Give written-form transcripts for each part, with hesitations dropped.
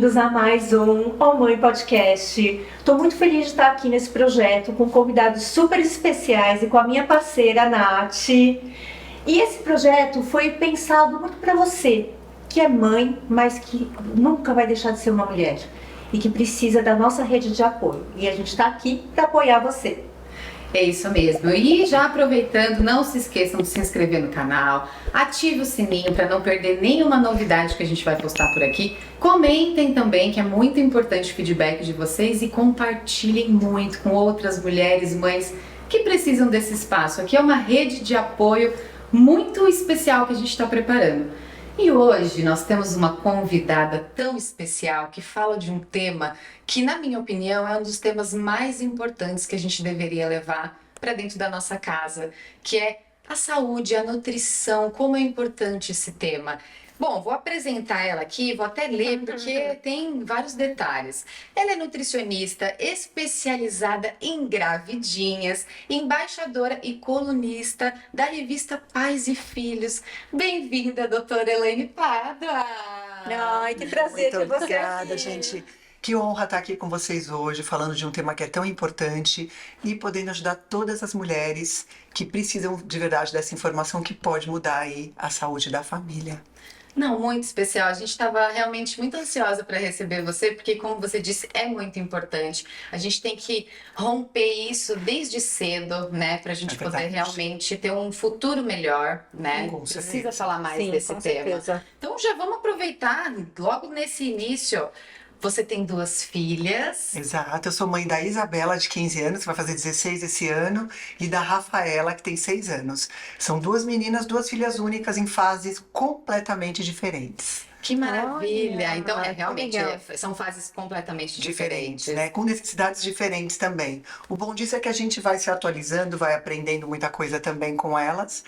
bem-vindos a mais um Ó Mãe Podcast. Estou muito feliz de estar aqui nesse projeto com convidados super especiais e com a minha parceira, Nath. E esse projeto foi pensado muito para você, que é mãe, mas que nunca vai deixar de ser uma mulher e que precisa da nossa rede de apoio. E a gente está aqui para apoiar você. É isso mesmo. E já aproveitando, não se esqueçam de se inscrever no canal, ative o sininho para não perder nenhuma novidade que a gente vai postar por aqui. Comentem também, que é muito importante o feedback de vocês, e compartilhem muito com outras mulheres, mães que precisam desse espaço. Aqui é uma rede de apoio muito especial que a gente está preparando. E hoje nós temos uma convidada tão especial que fala de um tema que, na minha opinião, é um dos temas mais importantes que a gente deveria levar para dentro da nossa casa, que é a saúde, a nutrição, como é importante esse tema. Bom, vou apresentar ela aqui, vou até ler porque tem vários detalhes. Ela é nutricionista especializada em gravidinhas, embaixadora e colunista da revista Pais e Filhos. Bem-vinda, doutora Elaine Pádua! Ai, que prazer ter Muito você obrigada, aqui. gente. Que honra estar aqui com vocês hoje, falando de um tema que é tão importante e podendo ajudar todas as mulheres que precisam de verdade dessa informação que pode mudar aí a saúde da família. Não, muito especial. A gente estava realmente muito ansiosa para receber você, porque, como você disse, é muito importante. A gente tem que romper isso desde cedo, né? Para a gente poder verdade. realmente ter um futuro melhor, né? Com Precisa certeza. falar mais Sim, desse com tema. certeza. Então, já vamos aproveitar, logo nesse início. Você tem duas filhas. Exato, eu sou mãe da Isabela, de 15 anos, que vai fazer 16 esse ano, e da Rafaela, que tem 6 anos. São duas meninas, duas filhas únicas em fases completamente diferentes. Que maravilha! Olha, Então, que realmente, legal. são fases completamente Diferentes, diferentes. né? Com necessidades diferentes também. O bom disso é que a gente vai se atualizando, vai aprendendo muita coisa também com elas.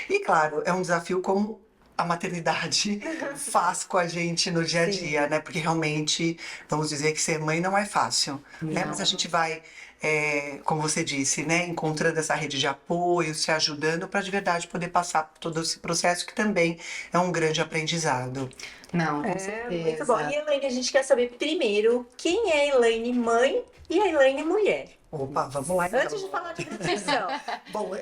E claro, é um desafio como a maternidade faz com a gente no dia a dia, né? Porque realmente, vamos dizer que ser mãe não é fácil, né? Mas a gente vai, como você disse, né? Encontrando essa rede de apoio, se ajudando para de verdade poder passar por todo esse processo que também é um grande aprendizado. Não, com É, muito bom. certeza. E Elaine, a gente quer saber primeiro quem é a Elaine mãe e a Elaine mulher. Opa, vamos lá então. Antes de falar de nutrição. Bom,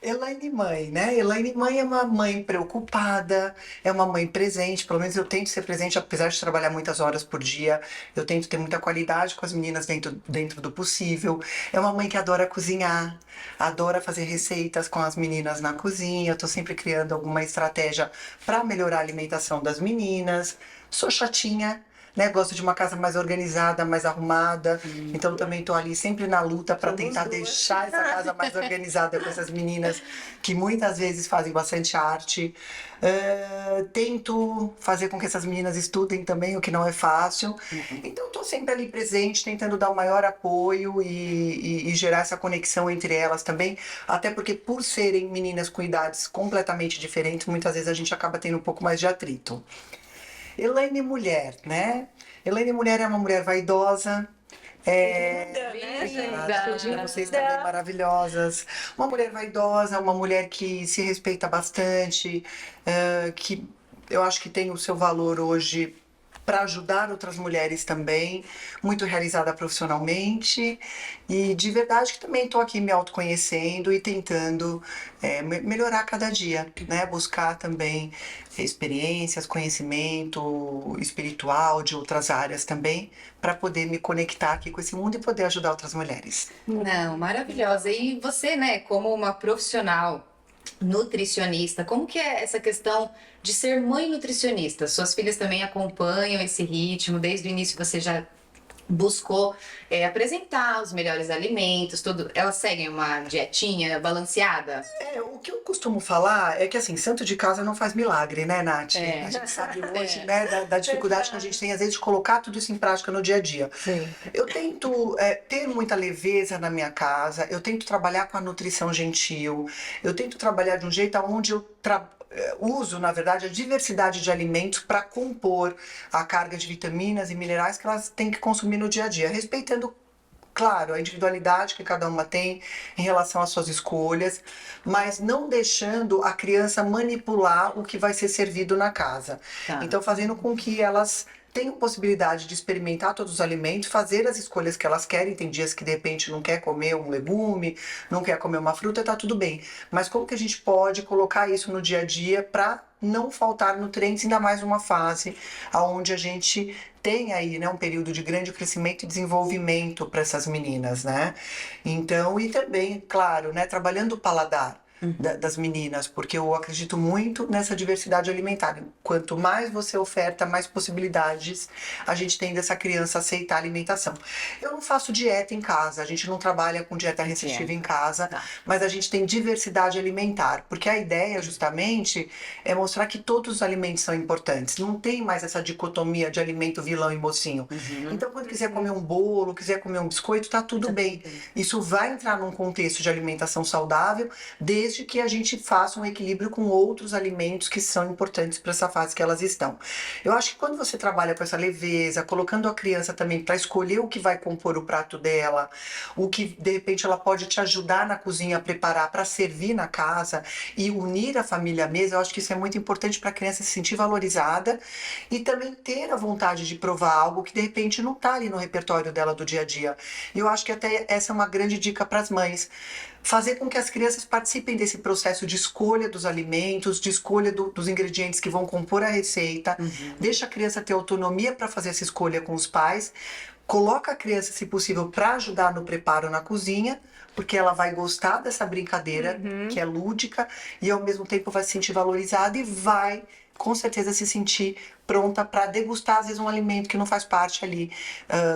Elaine mãe, né? Elaine mãe é uma mãe preocupada, é uma mãe presente, pelo menos eu tento ser presente, apesar de trabalhar muitas horas por dia, eu tento ter muita qualidade com as meninas dentro do possível. É uma mãe que adora cozinhar, adora fazer receitas com as meninas na cozinha, eu tô sempre criando alguma estratégia para melhorar a alimentação das meninas. Sou chatinha, né? Gosto de uma casa mais organizada, mais arrumada. Então também tô ali sempre na luta para Somos tentar duas. deixar essa casa mais organizada com essas meninas que muitas vezes fazem bastante arte. Tento fazer com que essas meninas estudem também, o que não é fácil. Então tô sempre ali presente, tentando dar o maior apoio e gerar essa conexão entre elas também. Até porque por serem meninas com idades completamente diferentes, muitas vezes a gente acaba tendo um pouco mais de atrito. Elaine mulher, né? Elaine mulher é uma mulher vaidosa. Linda. Vocês também maravilhosas. Uma mulher vaidosa, uma mulher que se respeita bastante, que eu acho que tem o seu valor hoje para ajudar outras mulheres também, muito realizada profissionalmente e de verdade que também estou aqui me autoconhecendo e tentando melhorar cada dia, né? Buscar também experiências, conhecimento espiritual de outras áreas também, para poder me conectar aqui com esse mundo e poder ajudar outras mulheres. Não, maravilhosa. E você, né, como uma profissional nutricionista, como que é essa questão de ser mãe nutricionista? Suas filhas também acompanham esse ritmo, desde o início você já buscou apresentar os melhores alimentos, tudo. Elas seguem uma dietinha balanceada? O que eu costumo falar é que assim, santo de casa não faz milagre, né, Nath? A gente sabe hoje, né, da dificuldade que a gente tem, às vezes, de colocar tudo isso em prática no dia a dia. Sim. Eu tento ter muita leveza na minha casa, eu tento trabalhar com a nutrição gentil, eu tento trabalhar de um jeito onde eu uso, na verdade, a diversidade de alimentos para compor a carga de vitaminas e minerais que elas têm que consumir no dia a dia, respeitando, claro, a individualidade que cada uma tem em relação às suas escolhas, mas não deixando a criança manipular o que vai ser servido na casa. Tá. Então, fazendo com que elas tenham possibilidade de experimentar todos os alimentos, fazer as escolhas que elas querem. Tem dias que de repente não quer comer um legume, não quer comer uma fruta, tá tudo bem. Mas como que a gente pode colocar isso no dia a dia para não faltar nutrientes, ainda mais numa fase onde a gente tem aí, né, um período de grande crescimento e desenvolvimento para essas meninas, né? Então, e também, claro, né, trabalhando o paladar das meninas, porque eu acredito muito nessa diversidade alimentar. Quanto mais você oferta, mais possibilidades a gente tem dessa criança aceitar a alimentação. Eu não faço dieta em casa, a gente não trabalha com dieta restritiva em casa, mas a gente tem diversidade alimentar, porque a ideia justamente é mostrar que todos os alimentos são importantes. Não tem mais essa dicotomia de alimento vilão e mocinho. Então, quando quiser comer um bolo, quiser comer um biscoito, tá tudo bem. Isso vai entrar num contexto de alimentação saudável, desde que a gente faça um equilíbrio com outros alimentos que são importantes para essa fase que elas estão. Eu acho que quando você trabalha com essa leveza, colocando a criança também para escolher o que vai compor o prato dela, o que de repente ela pode te ajudar na cozinha a preparar para servir na casa e unir a família à mesa, eu acho que isso é muito importante para a criança se sentir valorizada e também ter a vontade de provar algo que de repente não está ali no repertório dela do dia a dia. E eu acho que até essa é uma grande dica para as mães. Fazer com que as crianças participem desse processo de escolha dos alimentos, de escolha dos ingredientes que vão compor a receita. Deixa a criança ter autonomia para fazer essa escolha com os pais. Coloca a criança, se possível, para ajudar no preparo na cozinha, porque ela vai gostar dessa brincadeira, que é lúdica, e ao mesmo tempo vai se sentir valorizada e vai, com certeza, se sentir pronta para degustar, às vezes, um alimento que não faz parte ali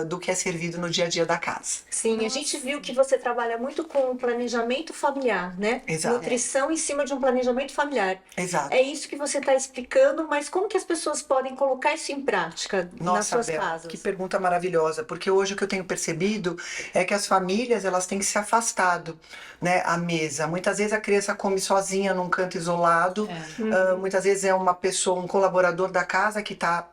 do que é servido no dia a dia da casa. Sim, a gente viu que você trabalha muito com planejamento familiar, né? Exato. Nutrição em cima de um planejamento familiar. Exato. É isso que você está explicando, mas como que as pessoas podem colocar isso em prática nas Nossa, suas Bel, casas? que pergunta maravilhosa, porque hoje o que eu tenho percebido é que as famílias, elas têm que se afastado, né, à mesa. Muitas vezes a criança come sozinha num canto isolado, muitas vezes é uma pessoa, um colaborador da casa que está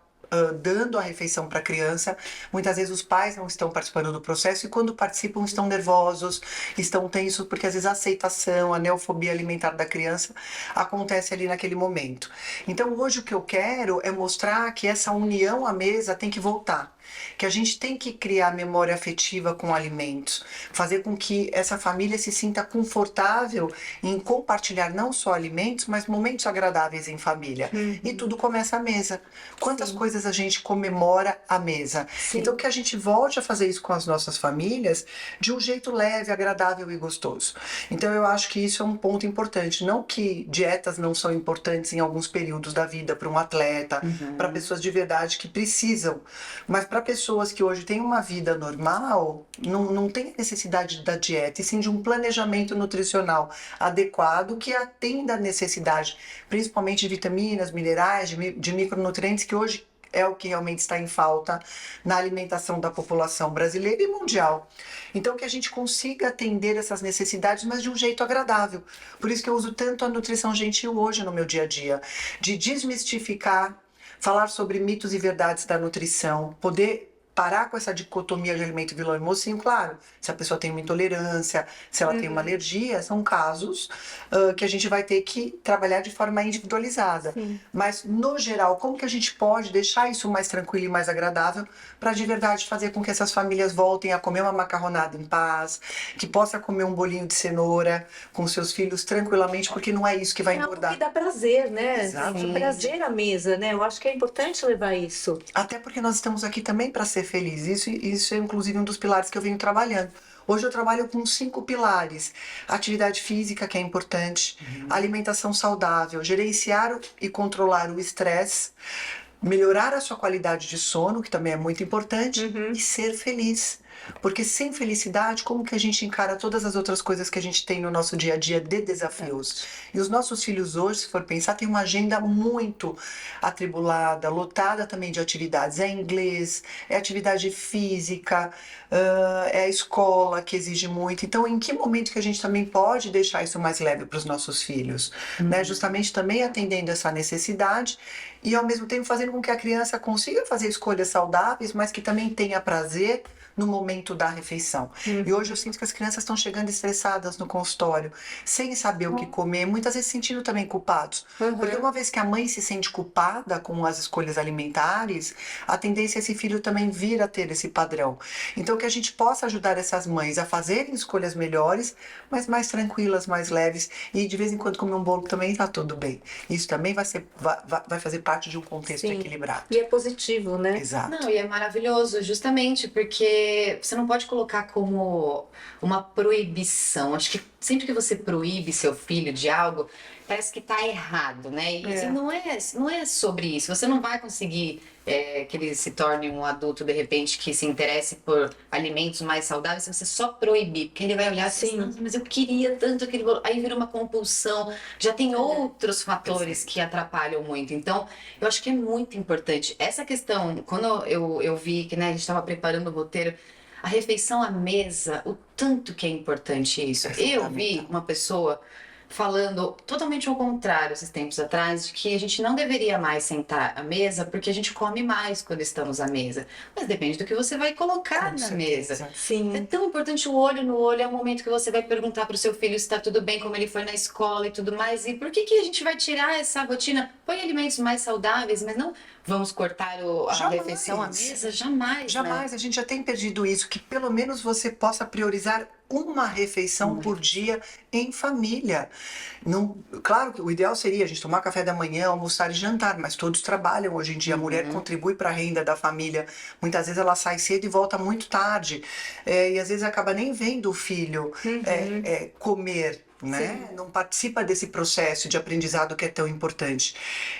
dando a refeição para a criança. Muitas vezes os pais não estão participando do processo e quando participam estão nervosos, estão tensos, porque às vezes a aceitação, a neofobia alimentar da criança acontece ali naquele momento. Então hoje o que eu quero é mostrar que essa união à mesa tem que voltar. Que a gente tem que criar memória afetiva com alimentos, fazer com que essa família se sinta confortável em compartilhar não só alimentos, mas momentos agradáveis em família. E tudo começa à mesa. Quantas coisas a gente comemora à mesa? Então que a gente volte a fazer isso com as nossas famílias de um jeito leve, agradável e gostoso. Então eu acho que isso é um ponto importante. Não que dietas não são importantes em alguns períodos da vida para um atleta, para pessoas de verdade que precisam, mas para pessoas que hoje têm uma vida normal, não tem necessidade da dieta, e sim de um planejamento nutricional adequado que atenda a necessidade, principalmente de vitaminas, minerais, de micronutrientes, que hoje é o que realmente está em falta na alimentação da população brasileira e mundial. Então que a gente consiga atender essas necessidades, mas de um jeito agradável. Por isso que eu uso tanto a nutrição gentil hoje no meu dia a dia, de desmistificar, falar sobre mitos e verdades da nutrição, poder parar com essa dicotomia de alimento vilão e mocinho. Claro, se a pessoa tem uma intolerância, se ela tem uma alergia, são casos que a gente vai ter que trabalhar de forma individualizada. Mas, no geral, como que a gente pode deixar isso mais tranquilo e mais agradável para de verdade fazer com que essas famílias voltem a comer uma macarronada em paz, que possa comer um bolinho de cenoura com seus filhos tranquilamente, porque não é isso que vai engordar. É algo que dá prazer, né? Exatamente. Prazer à mesa, né? Eu acho que é importante levar isso. Até porque nós estamos aqui também para ser felizes. Isso é inclusive um dos pilares que eu venho trabalhando. Hoje eu trabalho com 5 pilares. Atividade física, que é importante, alimentação saudável, gerenciar e controlar o estresse, melhorar a sua qualidade de sono, que também é muito importante, e ser feliz. Porque sem felicidade, como que a gente encara todas as outras coisas que a gente tem no nosso dia a dia de desafios? E os nossos filhos hoje, se for pensar, têm uma agenda muito atribulada, lotada também de atividades. É inglês, é atividade física, é a escola que exige muito. Então, em que momento que a gente também pode deixar isso mais leve para os nossos filhos? Né? Justamente também atendendo essa necessidade e, ao mesmo tempo, fazendo com que a criança consiga fazer escolhas saudáveis, mas que também tenha prazer no momento da refeição. E hoje eu sinto que as crianças estão chegando estressadas no consultório, sem saber o que comer, muitas vezes se sentindo também culpados. Porque uma vez que a mãe se sente culpada com as escolhas alimentares, a tendência é esse filho também vir a ter esse padrão. Então que a gente possa ajudar essas mães a fazerem escolhas melhores, mas mais tranquilas, mais leves, e de vez em quando comer um bolo também tá tudo bem. Isso também vai fazer parte de um contexto equilibrado. E é positivo, né? Exato. Não, e é maravilhoso, justamente porque você não pode colocar como uma proibição. Acho que sempre que você proíbe seu filho de algo, parece que tá errado, né? E assim, não é sobre isso. Você não vai conseguir que ele se torne um adulto, de repente, que se interesse por alimentos mais saudáveis se você só proibir. Porque ele vai olhar assim, nossa, mas eu queria tanto aquele bolo. Aí vira uma compulsão. Já tem outros fatores que atrapalham muito. Então, eu acho que é muito importante. Essa questão, quando eu vi que, né, a gente estava preparando o roteiro, a refeição à mesa, o tanto que é importante isso. Eu vi uma pessoa falando totalmente ao contrário esses tempos atrás, de que a gente não deveria mais sentar à mesa porque a gente come mais quando estamos à mesa. Mas depende do que você vai colocar na mesa. Sim. É tão importante o olho no olho, é o momento que você vai perguntar para o seu filho se está tudo bem, como ele foi na escola e tudo mais. E por que a gente vai tirar essa rotina? Põe alimentos mais saudáveis, mas não vamos cortar a refeição à mesa? Jamais. Jamais. Né? A gente já tem perdido isso, que pelo menos você possa priorizar uma refeição por dia em família. Não, claro que o ideal seria a gente tomar café da manhã, almoçar e jantar, mas todos trabalham hoje em dia. A mulher contribui para a renda da família. Muitas vezes ela sai cedo e volta muito tarde. E às vezes acaba nem vendo o filho comer. Né? Não participa desse processo de aprendizado que é tão importante.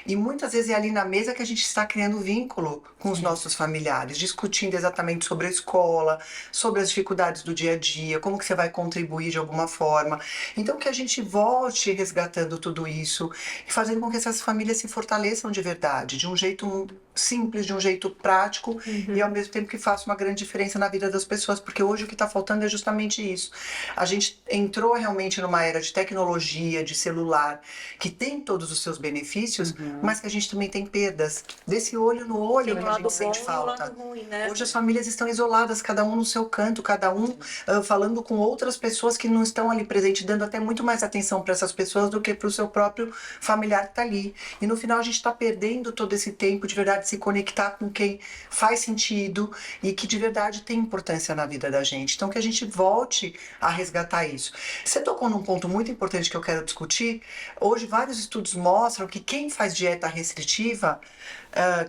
E muitas vezes é ali na mesa que a gente está criando vínculo com os nossos familiares, discutindo exatamente sobre a escola, sobre as dificuldades do dia a dia, como que você vai contribuir de alguma forma. Então que a gente volte resgatando tudo isso e fazendo com que essas famílias se fortaleçam de verdade, de um jeito simples, de um jeito prático e ao mesmo tempo que faça uma grande diferença na vida das pessoas, porque hoje o que está faltando é justamente isso. A gente entrou realmente numa era de tecnologia, de celular, que tem todos os seus benefícios, mas que a gente também tem perdas. Desse olho no olho que a gente sente falta. Ruim, né? Hoje as famílias estão isoladas, cada um no seu canto, cada um falando com outras pessoas que não estão ali presentes, dando até muito mais atenção para essas pessoas do que para o seu próprio familiar que está ali. E no final a gente está perdendo todo esse tempo de verdade de se conectar com quem faz sentido e que de verdade tem importância na vida da gente. Então que a gente volte a resgatar isso. Você tocou num ponto muito importante que eu quero discutir. Hoje vários estudos mostram que quem faz dieta restritiva,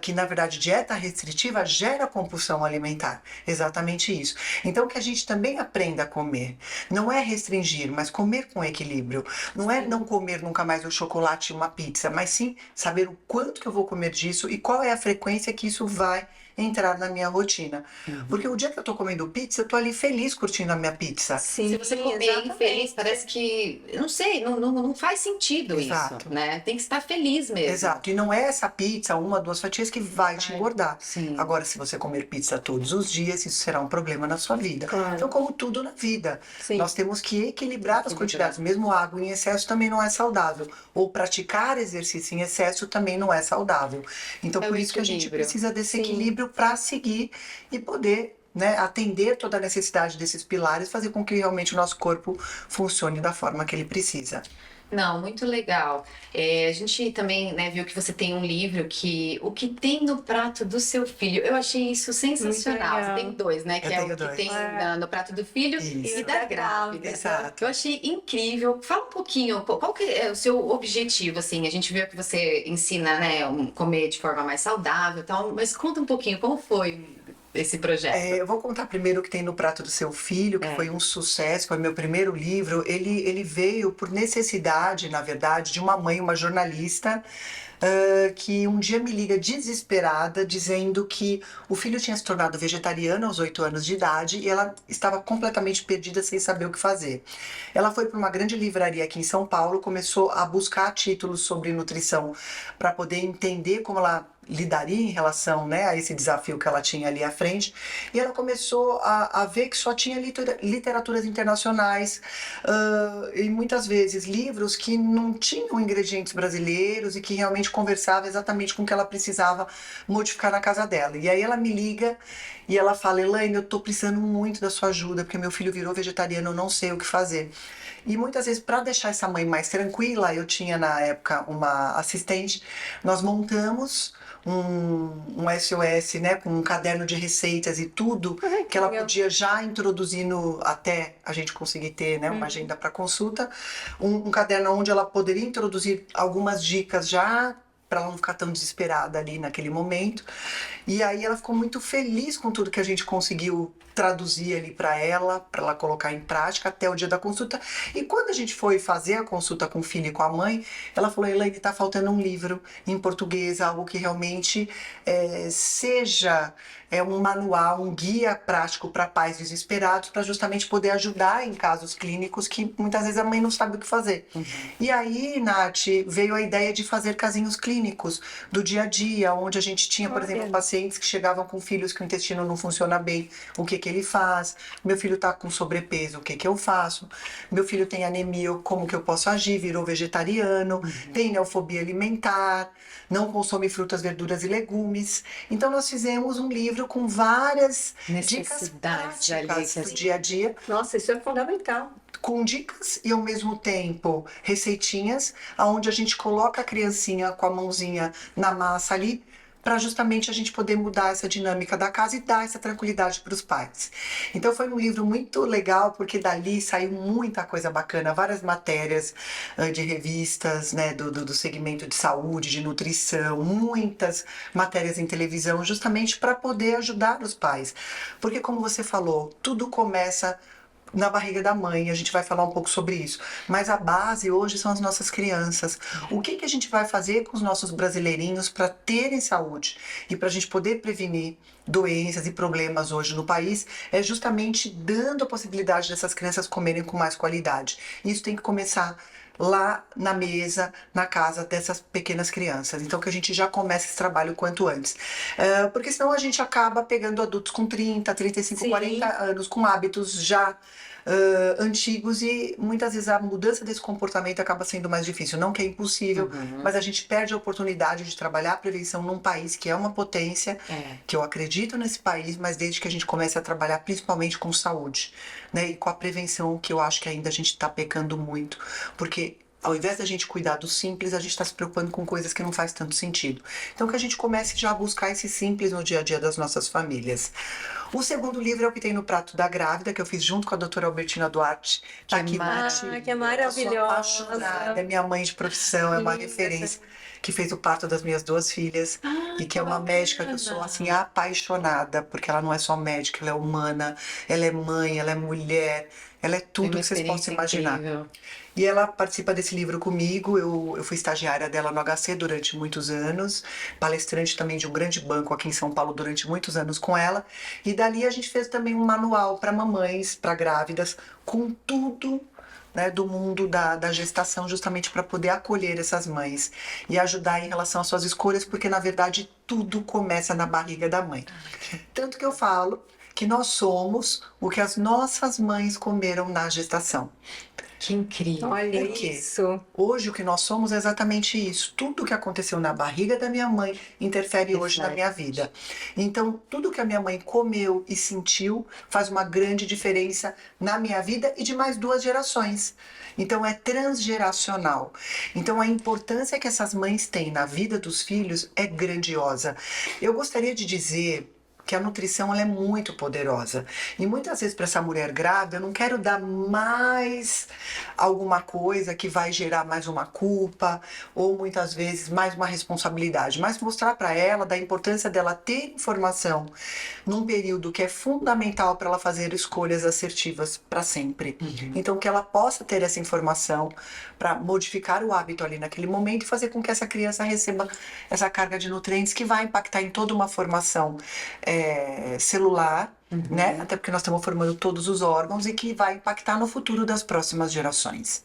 que na verdade dieta restritiva gera compulsão alimentar. Exatamente isso. Então que a gente também aprenda a comer. Não é restringir, mas comer com equilíbrio. Não é não comer nunca mais um chocolate e uma pizza, mas sim saber o quanto que eu vou comer disso e qual é a frequência que isso vai entrar na minha rotina. Porque o dia que eu tô comendo pizza, eu tô ali feliz curtindo a minha pizza. Sim, se você comer infeliz, parece que, eu não sei, não faz sentido. Exato. Isso, né? Tem que estar feliz mesmo. Exato, e não é essa pizza, uma, duas fatias que vai te engordar. Sim. Agora, se você comer pizza todos os dias, isso será um problema na sua vida. Claro. Então, como tudo na vida, Sim. nós temos que equilibrar as quantidades. Mesmo água em excesso também não é saudável. Ou praticar exercício em excesso também não é saudável. Então, por isso que a gente precisa desse equilíbrio para seguir e poder, né, atender toda a necessidade desses pilares, fazer com que realmente o nosso corpo funcione da forma que ele precisa. Não, muito legal. A gente também, né, viu que você tem um livro que o que tem no prato do seu filho. Eu achei isso sensacional. Você tem dois, né? Que é o que tem no prato do filho e da grávida. Exato. Eu achei incrível. Fala um pouquinho, qual que é o seu objetivo, assim? A gente viu que você ensina, né, comer de forma mais saudável e tal, mas conta um pouquinho, como foi esse projeto? Eu vou contar primeiro o que tem no prato do seu filho, que foi um sucesso, foi meu primeiro livro. Ele veio por necessidade, na verdade, de uma mãe, uma jornalista, que um dia me liga desesperada, dizendo que o filho tinha se tornado vegetariano aos 8 anos de idade e ela estava completamente perdida sem saber o que fazer. Ela foi para uma grande livraria aqui em São Paulo, começou a buscar títulos sobre nutrição para poder entender como ela lidaria em relação, né, a esse desafio que ela tinha ali à frente, e ela começou a ver que só tinha literaturas internacionais e muitas vezes livros que não tinham ingredientes brasileiros e que realmente conversava exatamente com o que ela precisava modificar na casa dela. E aí ela me liga e ela fala: Elaine, eu tô precisando muito da sua ajuda, porque meu filho virou vegetariano, eu não sei o que fazer. E muitas vezes, para deixar essa mãe mais tranquila, eu tinha na época uma assistente, nós montamos um SOS, né, com um caderno de receitas e tudo, Ai, que ela legal. podia já introduzir até a gente conseguir ter, né, uma agenda para consulta, um caderno onde ela poderia introduzir algumas dicas já, para ela não ficar tão desesperada ali naquele momento. E aí ela ficou muito feliz com tudo que a gente conseguiu traduzir ali para ela colocar em prática até o dia da consulta. E quando a gente foi fazer a consulta com o filho e com a mãe, ela falou: Elaine, tá faltando um livro em português, algo que realmente seja um manual, um guia prático para pais desesperados, para justamente poder ajudar em casos clínicos que muitas vezes a mãe não sabe o que fazer. E aí, Nath, veio a ideia de fazer casinhos clínicos do dia a dia, onde a gente tinha, por exemplo, pacientes que chegavam com filhos que o intestino não funciona bem, o que ele faz? Meu filho tá com sobrepeso, o que eu faço? Meu filho tem anemia, como que eu posso agir? Virou vegetariano, tem neofobia alimentar, não consome frutas, verduras e legumes. Então nós fizemos um livro com várias dicas práticas do dia a dia. Nossa, isso é fundamental. Com dicas e ao mesmo tempo receitinhas, onde a gente coloca a criancinha com a mãozinha na massa ali, para justamente a gente poder mudar essa dinâmica da casa e dar essa tranquilidade para os pais. Então foi um livro muito legal, porque dali saiu muita coisa bacana, várias matérias de revistas, né, do segmento de saúde, de nutrição, muitas matérias em televisão, justamente para poder ajudar os pais. Porque como você falou, tudo começa na barriga da mãe, a gente vai falar um pouco sobre isso. Mas a base hoje são as nossas crianças. O que a gente vai fazer com os nossos brasileirinhos para terem saúde e para a gente poder prevenir doenças e problemas hoje no país é justamente dando a possibilidade dessas crianças comerem com mais qualidade. Isso tem que começar lá na mesa, na casa dessas pequenas crianças. Então que a gente já comece esse trabalho quanto antes. Porque senão a gente acaba pegando adultos com 30, 35, Sim. 40 anos, com hábitos já antigos, e muitas vezes a mudança desse comportamento acaba sendo mais difícil. Não que é impossível, mas a gente perde a oportunidade de trabalhar a prevenção num país que é uma potência, que eu acredito nesse país, mas desde que a gente comece a trabalhar principalmente com saúde, né, e com a prevenção, que eu acho que ainda a gente está pecando muito, porque ao invés da gente cuidar do simples, a gente está se preocupando com coisas que não faz tanto sentido. Então que a gente comece já a buscar esse simples no dia a dia das nossas famílias. O segundo livro é o que tem no Prato da Grávida, que eu fiz junto com a doutora Albertina Duarte. Tá aqui, Nath. Que maravilhosa. Eu sou apaixonada, é minha mãe de profissão, é uma Linda. referência, que fez o parto das minhas duas filhas, e que é uma médica que eu sou assim apaixonada, porque ela não é só médica, ela é humana, ela é mãe, ela é mulher, ela é tudo que vocês possam imaginar. Incrível. E ela participa desse livro comigo. Eu fui estagiária dela no HC durante muitos anos, palestrante também de um grande banco aqui em São Paulo durante muitos anos com ela. E dali a gente fez também um manual para mamães, para grávidas, com tudo, né, do mundo da gestação, justamente para poder acolher essas mães e ajudar em relação às suas escolhas, porque na verdade tudo começa na barriga da mãe. Tanto que eu falo que nós somos o que as nossas mães comeram na gestação. Que incrível. Olha Por quê? isso. Hoje o que nós somos é exatamente isso. Tudo que aconteceu na barriga da minha mãe interfere hoje na minha vida. Então, tudo que a minha mãe comeu e sentiu faz uma grande diferença na minha vida e de mais 2 gerações. Então, é transgeracional. Então, a importância que essas mães têm na vida dos filhos é grandiosa. Eu gostaria de dizer que a nutrição, ela é muito poderosa. E muitas vezes para essa mulher grávida, eu não quero dar mais alguma coisa que vai gerar mais uma culpa, ou muitas vezes mais uma responsabilidade, mas mostrar para ela da importância dela ter informação num período que é fundamental para ela fazer escolhas assertivas para sempre. Então que ela possa ter essa informação para modificar o hábito ali naquele momento e fazer com que essa criança receba essa carga de nutrientes que vai impactar em toda uma formação celular, né? Até porque nós estamos formando todos os órgãos, e que vai impactar no futuro das próximas gerações.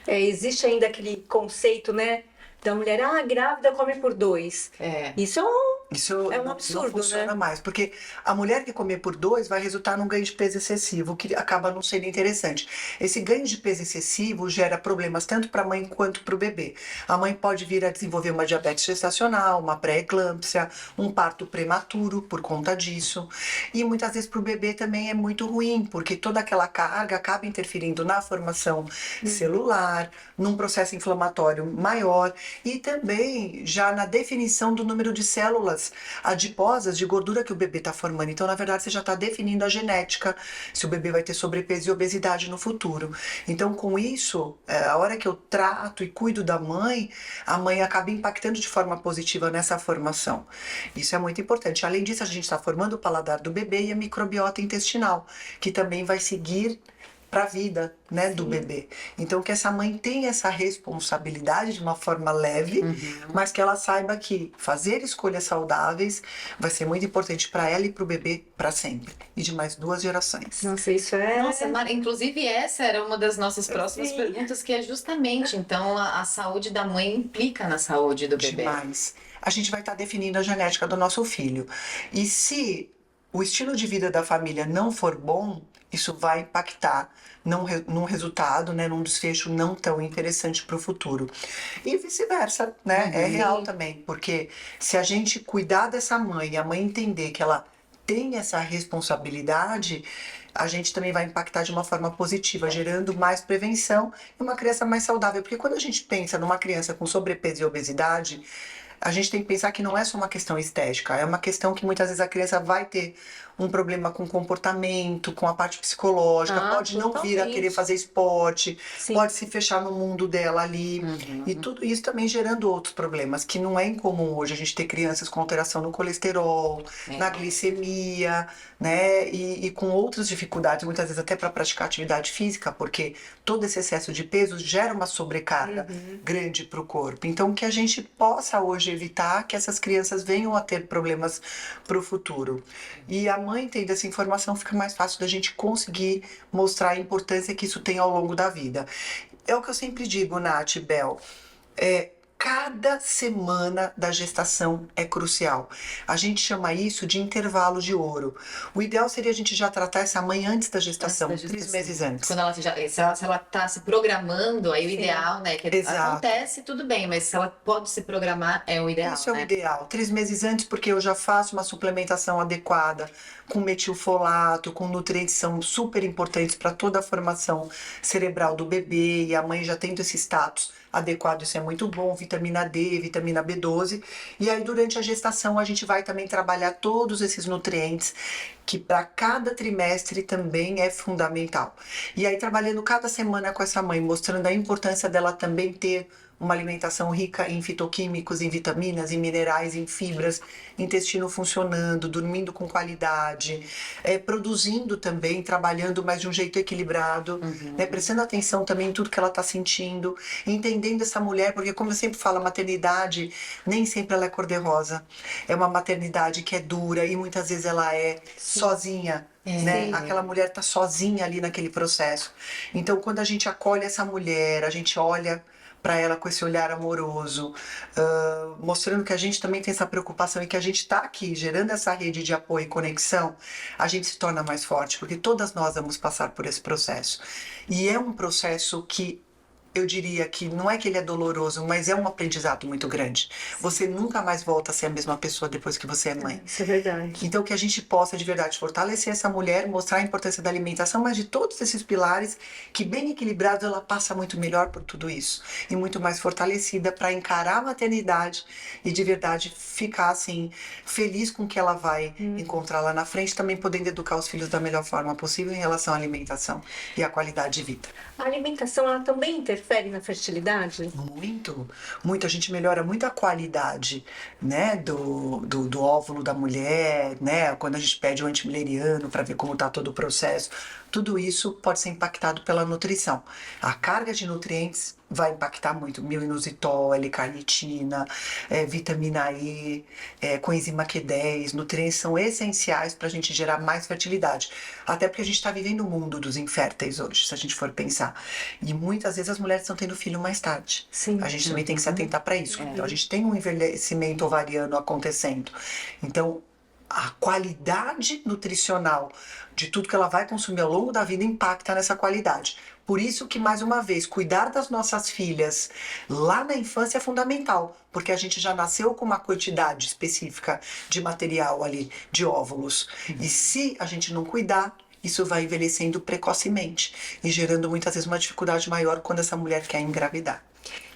Existe ainda aquele conceito, né, da mulher, grávida come por 2. É. Isso é um Isso É um não absurdo, funciona né? mais, porque a mulher que comer por dois vai resultar num ganho de peso excessivo, que acaba não sendo interessante. Esse ganho de peso excessivo gera problemas tanto para a mãe quanto para o bebê. A mãe pode vir a desenvolver uma diabetes gestacional, uma pré-eclâmpsia, um parto prematuro por conta disso. E muitas vezes para o bebê também é muito ruim, porque toda aquela carga acaba interferindo na formação celular, num processo inflamatório maior e também já na definição do número de células adiposas de gordura que o bebê está formando. Então, na verdade, você já está definindo a genética, se o bebê vai ter sobrepeso e obesidade no futuro. Então, com isso, a hora que eu trato e cuido da mãe, a mãe acaba impactando de forma positiva nessa formação. Isso é muito importante. Além disso, a gente está formando o paladar do bebê e a microbiota intestinal, que também vai seguir para a vida, né, do bebê. Então que essa mãe tenha essa responsabilidade de uma forma leve, mas que ela saiba que fazer escolhas saudáveis vai ser muito importante para ela e para o bebê para sempre. E de mais 2 gerações. Nossa, isso é... Nossa, inclusive essa era uma das nossas próximas Sim. perguntas, que é justamente, então, a saúde da mãe implica na saúde do bebê. Demais. A gente vai estar definindo a genética do nosso filho. E se o estilo de vida da família não for bom, isso vai impactar num resultado, né, num desfecho não tão interessante para o futuro. E vice-versa, né? É real também, porque se a gente cuidar dessa mãe e a mãe entender que ela tem essa responsabilidade, a gente também vai impactar de uma forma positiva, gerando mais prevenção e uma criança mais saudável. Porque quando a gente pensa numa criança com sobrepeso e obesidade, a gente tem que pensar que não é só uma questão estética, é uma questão que muitas vezes a criança vai ter um problema com comportamento, com a parte psicológica, pode não vir a querer fazer esporte, Sim. pode se fechar no mundo dela ali, e tudo isso também gerando outros problemas, que não é incomum hoje a gente ter crianças com alteração no colesterol, na glicemia, né, e com outras dificuldades, muitas vezes até para praticar atividade física, porque todo esse excesso de peso gera uma sobrecarga grande para o corpo. Então, que a gente possa hoje evitar que essas crianças venham a ter problemas para o futuro. E a mãe tendo essa informação, fica mais fácil da gente conseguir mostrar a importância que isso tem ao longo da vida. É o que eu sempre digo, Nath, Bel, cada semana da gestação é crucial. A gente chama isso de intervalo de ouro. O ideal seria a gente já tratar essa mãe antes da gestação, 3 meses antes. Quando ela se ela tá se programando, aí o ideal, né? Que Exato. acontece, tudo bem, mas se ela pode se programar, é o ideal. Isso é o ideal. 3 meses antes, porque eu já faço uma suplementação adequada, com metilfolato, com nutrientes que são super importantes para toda a formação cerebral do bebê, e a mãe já tendo esse status adequado, isso é muito bom, vitamina D, vitamina B12, e aí durante a gestação a gente vai também trabalhar todos esses nutrientes que para cada trimestre também é fundamental. E aí trabalhando cada semana com essa mãe, mostrando a importância dela também ter uma alimentação rica em fitoquímicos, em vitaminas, em minerais, em fibras, intestino funcionando, dormindo com qualidade, produzindo também, trabalhando, mas de um jeito equilibrado, né, prestando atenção também em tudo que ela está sentindo, entendendo essa mulher, porque como eu sempre falo, a maternidade nem sempre ela é cor-de-rosa. É uma maternidade que é dura e muitas vezes ela é sozinha. Né? Aquela mulher está sozinha ali naquele processo. Então, quando a gente acolhe essa mulher, a gente olha para ela com esse olhar amoroso, mostrando que a gente também tem essa preocupação e que a gente está aqui gerando essa rede de apoio e conexão, a gente se torna mais forte, porque todas nós vamos passar por esse processo. E é um processo que eu diria que não é que ele é doloroso, mas é um aprendizado muito grande. Você nunca mais volta a ser a mesma pessoa depois que você é mãe. Isso é verdade. Então que a gente possa de verdade fortalecer essa mulher, mostrar a importância da alimentação, mas de todos esses pilares, que bem equilibrado ela passa muito melhor por tudo isso. E muito mais fortalecida para encarar a maternidade e de verdade ficar assim, feliz com o que ela vai encontrar lá na frente, também podendo educar os filhos da melhor forma possível em relação à alimentação e à qualidade de vida. A alimentação, ela também interfere na fertilidade? Muito, muito. A gente melhora muito a qualidade, né, do óvulo da mulher, né, quando a gente pede o antimileriano para ver como está todo o processo. tudo isso pode ser impactado pela nutrição. A carga de nutrientes vai impactar muito, mil-inositol, L-carnitina, vitamina E, coenzima Q10, nutrientes são essenciais para a gente gerar mais fertilidade. Até porque a gente está vivendo o mundo dos inférteis hoje, se a gente for pensar. E muitas vezes as mulheres estão tendo filho mais tarde. Sim. A gente também tem que se atentar para isso. Então a gente tem um envelhecimento ovariano acontecendo. Então a qualidade nutricional de tudo que ela vai consumir ao longo da vida impacta nessa qualidade. Por isso que, mais uma vez, cuidar das nossas filhas lá na infância é fundamental, porque a gente já nasceu com uma quantidade específica de material ali, de óvulos. E se a gente não cuidar, isso vai envelhecendo precocemente e gerando muitas vezes uma dificuldade maior quando essa mulher quer engravidar.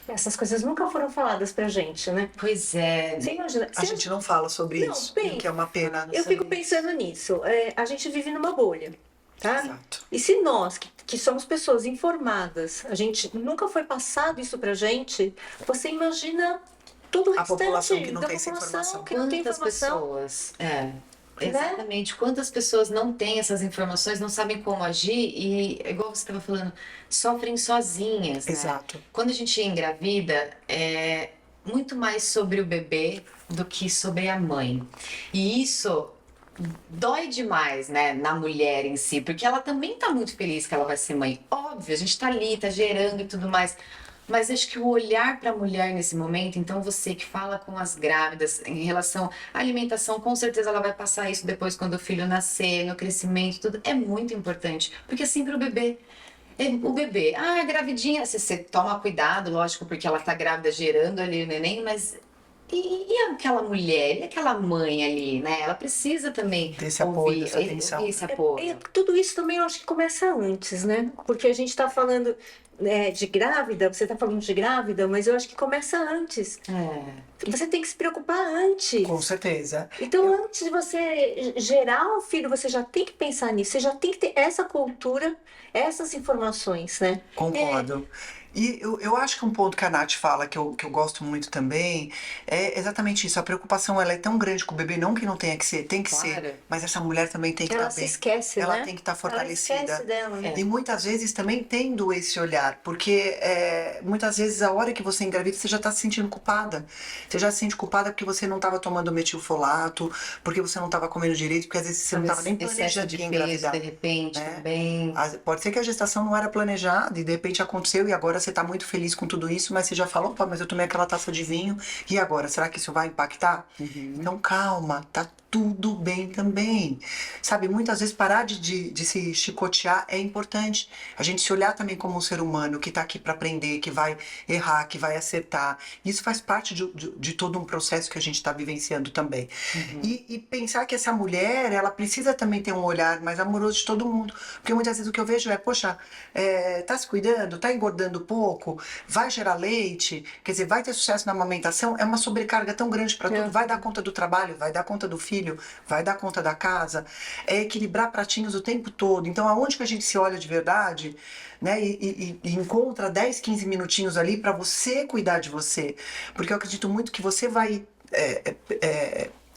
Essas coisas nunca foram faladas pra gente, né? Pois é. Você imagina? A gente não fala sobre isso, o que é uma pena. Eu fico pensando nisso. A gente vive numa bolha, tá? Exato. E se nós, que somos pessoas informadas, a gente nunca foi passado isso pra gente, você imagina todo o A restante população que não da tem essa população informação. que não tem Quantas informação. pessoas, exatamente, quantas pessoas não têm essas informações, não sabem como agir e, igual você estava falando, sofrem sozinhas, né? Exato. Quando a gente engravida, é muito mais sobre o bebê do que sobre a mãe. E isso dói demais, né, na mulher em si, porque ela também tá muito feliz que ela vai ser mãe. Óbvio, a gente tá ali, tá gerando e tudo mais. Mas acho que o olhar para a mulher nesse momento, então você que fala com as grávidas em relação à alimentação, com certeza ela vai passar isso depois quando o filho nascer, no crescimento, tudo, é muito importante, porque assim para o bebê. O bebê, gravidinha, você toma cuidado, lógico, porque ela tá grávida gerando ali o neném, mas e aquela mulher, e aquela mãe ali, né? Ela precisa também Desse apoio, dessa atenção. ouvir esse apoio. Tudo isso também eu acho que começa antes, né? Porque a gente tá falando de grávida, você tá falando de grávida, mas eu acho que começa antes. Você tem que se preocupar antes. Com certeza. Então, antes de você gerar o filho, você já tem que pensar nisso. Você já tem que ter essa cultura, essas informações, né? Concordo. E eu acho que um ponto que a Nath fala, que eu gosto muito também, é exatamente isso. A preocupação, ela é tão grande com o bebê, não que não tenha que ser, tem que Claro. ser. Mas essa mulher também tem que Ela estar se bem. esquece, Ela né? tem que estar Ela fortalecida. esquece dela, né? E muitas vezes também tendo esse olhar, porque muitas vezes a hora que você engravida, você já está se sentindo culpada. Você já se sente culpada porque você não estava tomando metilfolato, porque você não estava comendo direito, porque às vezes você não estava nem Excesso planejando de de peso, engravidar. de repente, né? também. Pode ser que a gestação não era planejada e de repente aconteceu e agora você está muito feliz com tudo isso, mas você já falou, opa, mas eu tomei aquela taça de vinho e agora, será que isso vai impactar? Então calma, tá tudo bem também. Sabe, muitas vezes parar de se chicotear é importante. A gente se olhar também como um ser humano que tá aqui para aprender, que vai errar, que vai acertar. Isso faz parte de todo um processo que a gente está vivenciando também. E pensar que essa mulher, ela precisa também ter um olhar mais amoroso de todo mundo. Porque muitas vezes o que eu vejo é, poxa, tá se cuidando, tá engordando pouco, vai gerar leite, quer dizer, vai ter sucesso na amamentação, é uma sobrecarga tão grande para tudo, vai dar conta do trabalho, vai dar conta do filho, vai dar conta da casa, é equilibrar pratinhos o tempo todo. Então, aonde que a gente se olha de verdade, né, e encontra 10, 15 minutinhos ali para você cuidar de você? Porque eu acredito muito que você vai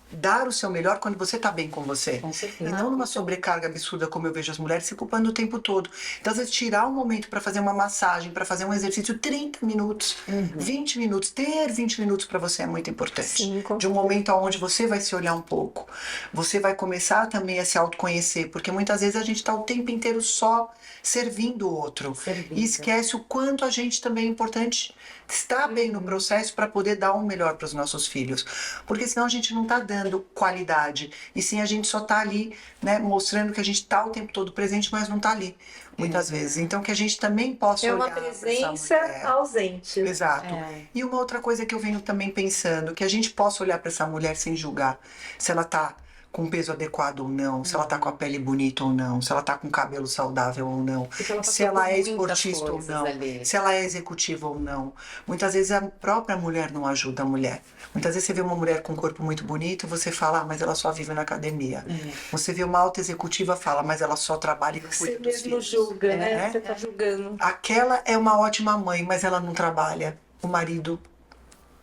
dar o seu melhor quando você tá bem com você. Com certeza. E não numa sobrecarga absurda como eu vejo as mulheres se culpando o tempo todo. Então, às vezes, tirar um momento para fazer uma massagem, para fazer um exercício, 30 minutos, 20 minutos, ter 20 minutos para você é muito importante. Sim, com de um momento onde você vai se olhar um pouco. Você vai começar também a se autoconhecer, porque muitas vezes a gente tá o tempo inteiro só servindo o outro. Servindo. E esquece o quanto a gente também é importante estar bem no processo para poder dar o melhor para os nossos filhos. Porque senão a gente não tá dando qualidade. E sim, a gente só tá ali, né, mostrando que a gente tá o tempo todo presente, mas não tá ali, muitas vezes. Então, que a gente também possa É olhar uma pra essa presença mulher. ausente. Exato. E uma outra coisa que eu venho também pensando, que a gente possa olhar para essa mulher sem julgar. Se ela tá com o peso adequado ou não, se ela tá com a pele bonita ou não, se ela tá com o cabelo saudável ou não, Porque ela se passou ela por é muitas esportista ou coisas não, ali. se ela é executiva ou não. Muitas vezes a própria mulher não ajuda a mulher. Muitas vezes você vê uma mulher com um corpo muito bonito, você fala, mas ela só vive na academia. Você vê uma alta executiva, fala, mas ela só trabalha e Você cuida dos mesmo filhos. julga, né? né? Você tá julgando. Aquela é uma ótima mãe, mas ela não trabalha. O marido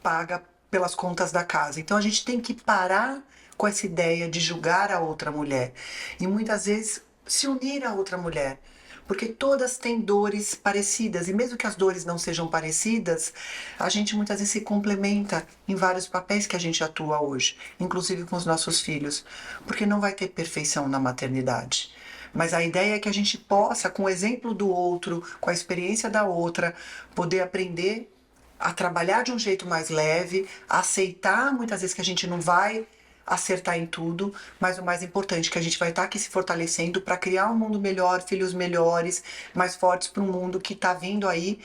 paga pelas contas da casa. Então a gente tem que parar com essa ideia de julgar a outra mulher. E muitas vezes se unir a outra mulher. Porque todas têm dores parecidas, e mesmo que as dores não sejam parecidas, a gente muitas vezes se complementa em vários papéis que a gente atua hoje, inclusive com os nossos filhos, porque não vai ter perfeição na maternidade. Mas a ideia é que a gente possa, com o exemplo do outro, com a experiência da outra, poder aprender a trabalhar de um jeito mais leve, a aceitar muitas vezes que a gente não vai acertar em tudo, mas o mais importante, que a gente vai estar aqui se fortalecendo para criar um mundo melhor, filhos melhores, mais fortes para um mundo que está vindo aí,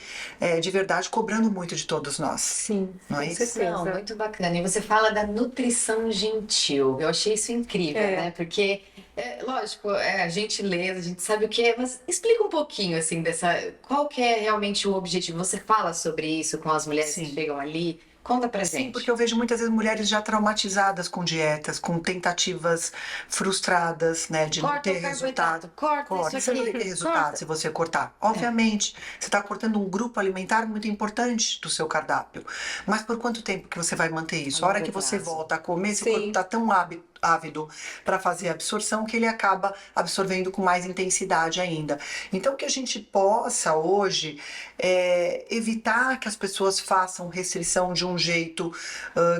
de verdade, cobrando muito de todos nós. Sim, não é com isso? certeza. Não, muito bacana. E você fala da nutrição gentil. Eu achei isso incrível, né? Porque, lógico, a gente lê, a gente sabe o que é, mas explica um pouquinho, assim, qual que é realmente o objetivo? Você fala sobre isso com as mulheres que Sim. chegam ali? Conta pra Sim, gente. porque eu vejo muitas vezes mulheres já traumatizadas com dietas, com tentativas frustradas, né, de não Corta ter o carboidrato, resultado. corta isso Você não aqui, vai ter resultado corta. se você cortar. Obviamente, você está cortando um grupo alimentar muito importante do seu cardápio. Mas por quanto tempo que você vai manter isso? A hora que você prazo. volta a comer, seu Sim. corpo está tão ávido para fazer a absorção que ele acaba absorvendo com mais intensidade ainda. Então, que a gente possa hoje evitar que as pessoas façam restrição de um jeito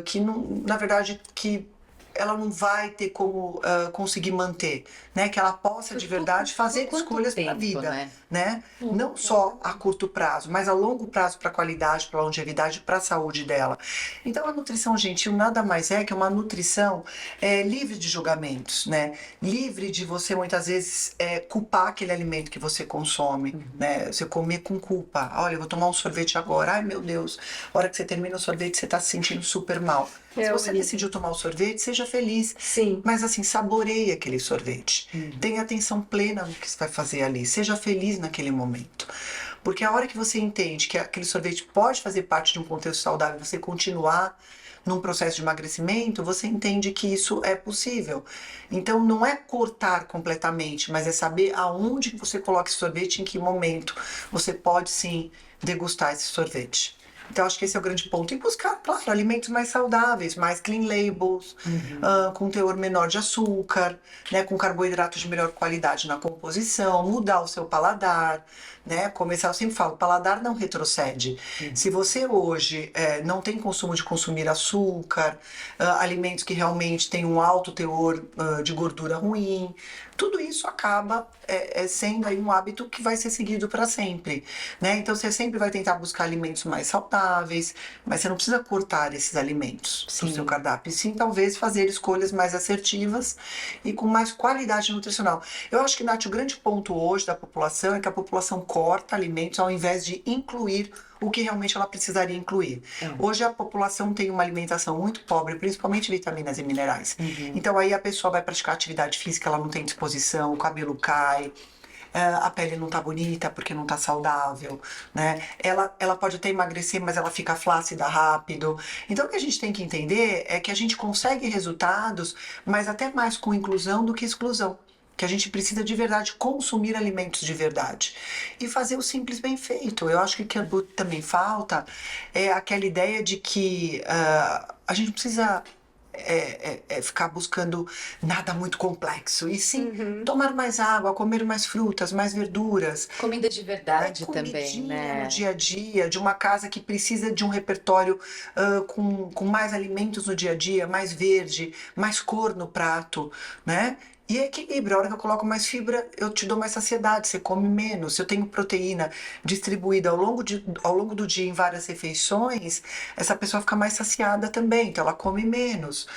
que, não, na verdade, que ela não vai ter como conseguir manter, né? Que ela possa de verdade fazer Por quanto escolhas para a tempo, vida, né? Não só a curto prazo, mas a longo prazo para a qualidade, para a longevidade, para a saúde dela. Então a nutrição gentil nada mais é que uma nutrição livre de julgamentos, né? Livre de você muitas vezes culpar aquele alimento que você consome, né? Você comer com culpa. Olha, eu vou tomar um sorvete agora. Ai, meu Deus. A hora que você termina o sorvete, você está se sentindo super mal. Se você horrível. decidiu tomar o sorvete, seja feliz. Sim. Mas assim, saboreie aquele sorvete. Tenha atenção plena no que você vai fazer ali. Seja feliz naquele momento. Porque a hora que você entende que aquele sorvete pode fazer parte de um contexto saudável, você continuar num processo de emagrecimento, você entende que isso é possível. Então não é cortar completamente, mas é saber aonde você coloca esse sorvete, em que momento você pode sim degustar esse sorvete. Então acho que esse é o grande ponto. E buscar, claro, alimentos mais saudáveis, mais clean labels, com teor menor de açúcar, né, com carboidratos de melhor qualidade na composição, mudar o seu paladar, né? Começar, eu sempre falo, paladar não retrocede. Se você hoje não tem consumo de consumir açúcar, alimentos que realmente têm um alto teor de gordura ruim, tudo isso acaba sendo aí um hábito que vai ser seguido para sempre, né? Então você sempre vai tentar buscar alimentos mais saudáveis, mas você não precisa cortar esses alimentos do seu cardápio, e sim talvez fazer escolhas mais assertivas e com mais qualidade nutricional. Eu acho que, Nath, o grande ponto hoje da população é que a população corta alimentos ao invés de incluir o que realmente ela precisaria incluir. Hoje a população tem uma alimentação muito pobre, principalmente vitaminas e minerais. Então aí a pessoa vai praticar atividade física, ela não tem disposição, o cabelo cai, a pele não tá bonita porque não tá saudável, né? Ela pode até emagrecer, mas ela fica flácida rápido. Então o que a gente tem que entender é que a gente consegue resultados, mas até mais com inclusão do que exclusão. Que a gente precisa de verdade consumir alimentos de verdade e fazer o simples bem feito. Eu acho que o que também falta é aquela ideia de que a gente precisa ficar buscando nada muito complexo, e sim tomar mais água, comer mais frutas, mais verduras. Comida de verdade também, Comidinha né? no dia a dia, de uma casa que precisa de um repertório com mais alimentos no dia a dia, mais verde, mais cor no prato, né? E equilíbrio, a hora que eu coloco mais fibra, eu te dou mais saciedade, você come menos. Se eu tenho proteína distribuída ao longo do dia em várias refeições, essa pessoa fica mais saciada também, então ela come menos.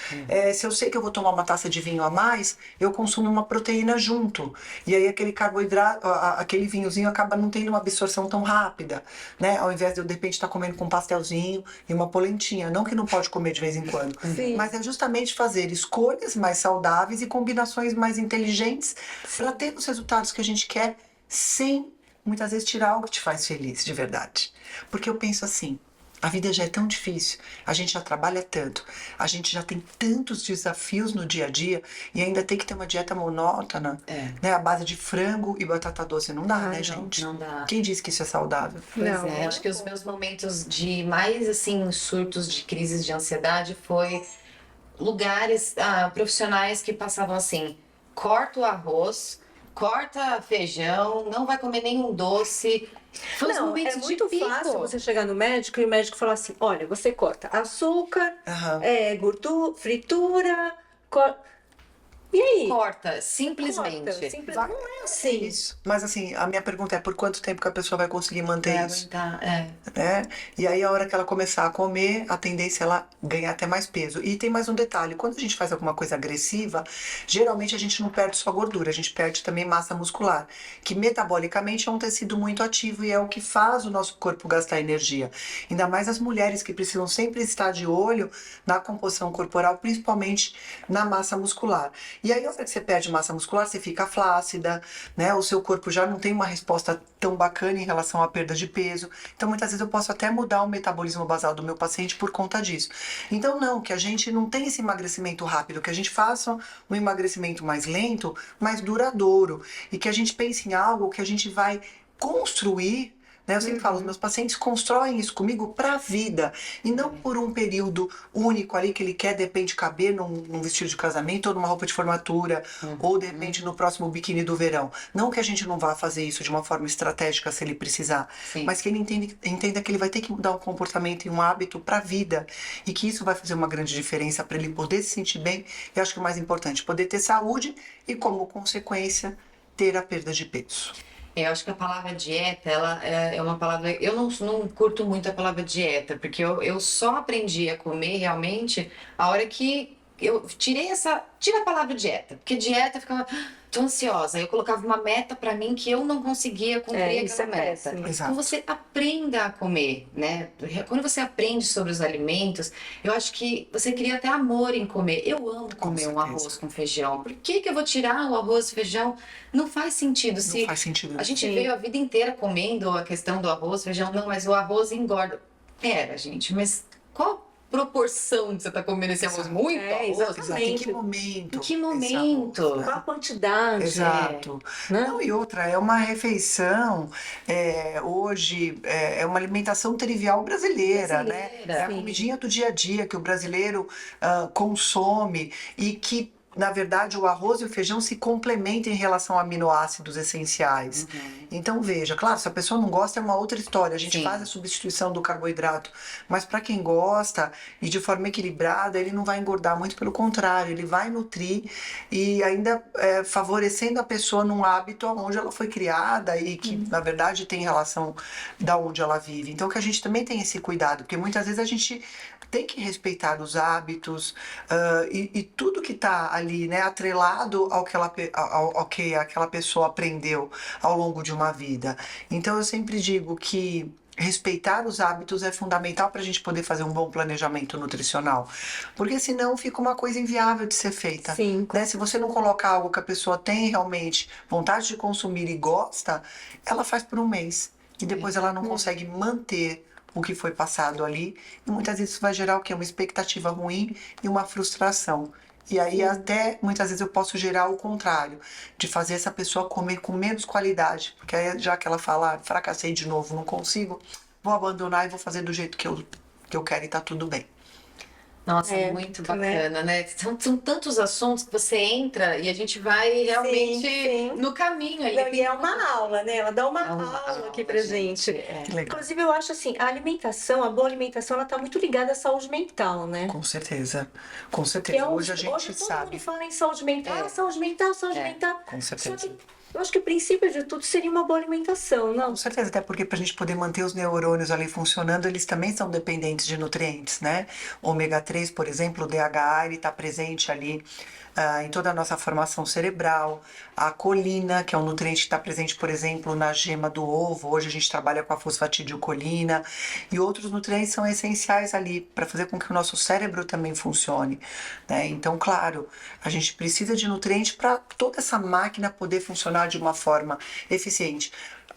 Se eu sei que eu vou tomar uma taça de vinho a mais, eu consumo uma proteína junto. E aí aquele carboidrato, aquele vinhozinho acaba não tendo uma absorção tão rápida, né? Ao invés de eu, de repente, estar comendo com um pastelzinho e uma polentinha. Não que não pode comer de vez em quando, mas é justamente fazer escolhas mais saudáveis e combinações mais inteligentes para ter os resultados que a gente quer, sem muitas vezes tirar o que te faz feliz de verdade. Porque eu penso assim, a vida já é tão difícil, a gente já trabalha tanto, a gente já tem tantos desafios no dia a dia e ainda tem que ter uma dieta monótona, né? A base de frango e batata doce não dá, né, gente? Não dá. Quem diz que isso é saudável? Pois Não. acho que os meus momentos de mais, assim, surtos de crises de ansiedade foi lugares, profissionais que passavam assim, corta o arroz, corta feijão, não vai comer nenhum doce. Foi os Não, momentos é de muito pico. fácil você chegar no médico e o médico falar assim: olha, você corta açúcar, Aham. gordura, fritura, e aí? Corta, simplesmente. Corta, simples... Vai- Não é assim. Isso. Mas assim, a minha pergunta é por quanto tempo que a pessoa vai conseguir manter Vai isso? aguentar, Né? E aí a hora que ela começar a comer, a tendência é ela ganhar até mais peso. E tem mais um detalhe, quando a gente faz alguma coisa agressiva, geralmente a gente não perde só gordura, a gente perde também massa muscular, que metabolicamente é um tecido muito ativo e é o que faz o nosso corpo gastar energia. Ainda mais as mulheres que precisam sempre estar de olho na composição corporal, principalmente na massa muscular. E aí, a hora que você perde massa muscular, você fica flácida, né? O seu corpo já não tem uma resposta tão bacana em relação à perda de peso. Então, muitas vezes eu posso até mudar o metabolismo basal do meu paciente por conta disso. Então, não, que a gente não tenha esse emagrecimento rápido, que a gente faça um emagrecimento mais lento, mais duradouro. E que a gente pense em algo que a gente vai construir, né? Eu sempre falo, os meus pacientes constroem isso comigo para a vida e não por um período único ali que ele quer de repente caber num vestido de casamento ou numa roupa de formatura ou de repente no próximo biquíni do verão. Não que a gente não vá fazer isso de uma forma estratégica se ele precisar, Sim. mas que ele entenda que ele vai ter que mudar um comportamento e um hábito para a vida e que isso vai fazer uma grande diferença para ele poder se sentir bem e acho que o mais importante, poder ter saúde e como consequência ter a perda de peso. Eu acho que a palavra dieta, ela é uma palavra... Eu não curto muito a palavra dieta, porque eu só aprendi a comer realmente a hora que eu tira a palavra dieta, porque dieta ficava... Tô ansiosa, eu colocava uma meta pra mim que eu não conseguia cumprir Isso é aquela meta. péssimo. Exato. Então você aprenda a comer, né? Quando você aprende sobre os alimentos, eu acho que você cria até amor em comer. Eu amo comer um certeza. arroz com feijão. Por que eu vou tirar o arroz e feijão? Não faz sentido. Não faz sentido. A gente Sim. veio a vida inteira comendo a questão do arroz, feijão, não, mas o arroz engorda. Pera, gente, mas qual proporção que você tá comendo esse arroz? Exato. Muito É, arroz? exatamente. Exato. Em que momento? Em que esse momento? arroz, né? Qual a quantidade? Exato. Né? Não, e outra, é uma refeição, hoje, é uma alimentação trivial brasileira, né? Brasileira, É a sim. comidinha do dia a dia que o brasileiro consome e que, na verdade, o arroz e o feijão se complementam em relação a aminoácidos essenciais. Então, veja, claro, se a pessoa não gosta é uma outra história, a gente Sim. faz a substituição do carboidrato, mas para quem gosta e de forma equilibrada, ele não vai engordar, muito pelo contrário, ele vai nutrir e ainda favorecendo a pessoa num hábito onde ela foi criada e que, na verdade, tem relação da onde ela vive. Então, que a gente também tem esse cuidado, porque muitas vezes a gente tem que respeitar os hábitos e tudo que está ali, né, atrelado ao que aquela pessoa aprendeu ao longo de uma vida. Então eu sempre digo que respeitar os hábitos é fundamental para a gente poder fazer um bom planejamento nutricional, porque senão fica uma coisa inviável de ser feita. Sim. Né? Se você não colocar algo que a pessoa tem realmente vontade de consumir e gosta, ela faz por um mês e depois ela não consegue manter o que foi passado ali, e muitas vezes isso vai gerar o quê? Uma expectativa ruim e uma frustração. E aí até muitas vezes eu posso gerar o contrário, de fazer essa pessoa comer com menos qualidade, porque aí já que ela fala, fracassei de novo, não consigo, vou abandonar e vou fazer do jeito que eu quero e tá tudo bem. Nossa, muito bacana, né? São tantos assuntos que você entra e a gente vai realmente sim. no caminho ali. Não, e é uma aula, né? Ela dá uma É uma aula aula, aqui pra gente. Que legal. Inclusive, eu acho assim, a alimentação, a boa alimentação, ela tá muito ligada à saúde mental, né? Com certeza, com Que certeza. é Hoje a gente hoje todo sabe. mundo fala em saúde mental, saúde mental, saúde mental. Com certeza. Só que eu acho que o princípio de tudo seria uma boa alimentação, não? Com certeza, até porque para a gente poder manter os neurônios ali funcionando, eles também são dependentes de nutrientes, né? Ômega 3, por exemplo, o DHA, ele está presente ali em toda a nossa formação cerebral. A colina, que é um nutriente que está presente, por exemplo, na gema do ovo. Hoje a gente trabalha com a fosfatidilcolina. E outros nutrientes são essenciais ali para fazer com que o nosso cérebro também funcione, né? Então, claro, a gente precisa de nutrientes para toda essa máquina poder funcionar de uma forma eficiente.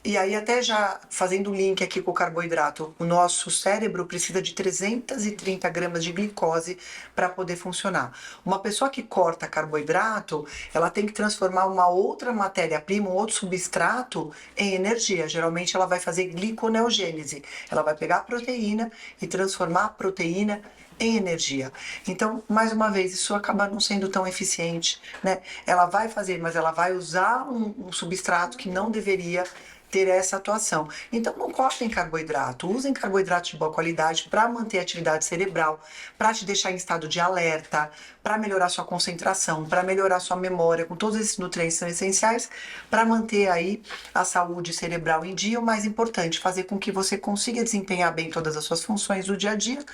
E aí, até já fazendo um link aqui com o carboidrato, o nosso cérebro precisa de 330 gramas de glicose para poder funcionar. Uma pessoa que corta carboidrato, ela tem que transformar uma outra matéria-prima, um outro substrato em energia. Geralmente ela vai fazer gliconeogênese. Ela vai pegar a proteína e transformar a proteína em energia. Então, mais uma vez, isso acaba não sendo tão eficiente, né? Ela vai fazer, mas ela vai usar um substrato que não deveria ter essa atuação. Então, não cortem carboidrato, usem carboidrato de boa qualidade para manter a atividade cerebral, para te deixar em estado de alerta, para melhorar sua concentração, para melhorar sua memória, com todos esses nutrientes são essenciais para manter aí a saúde cerebral em dia. O mais importante, fazer com que você consiga desempenhar bem todas as suas funções do dia a dia,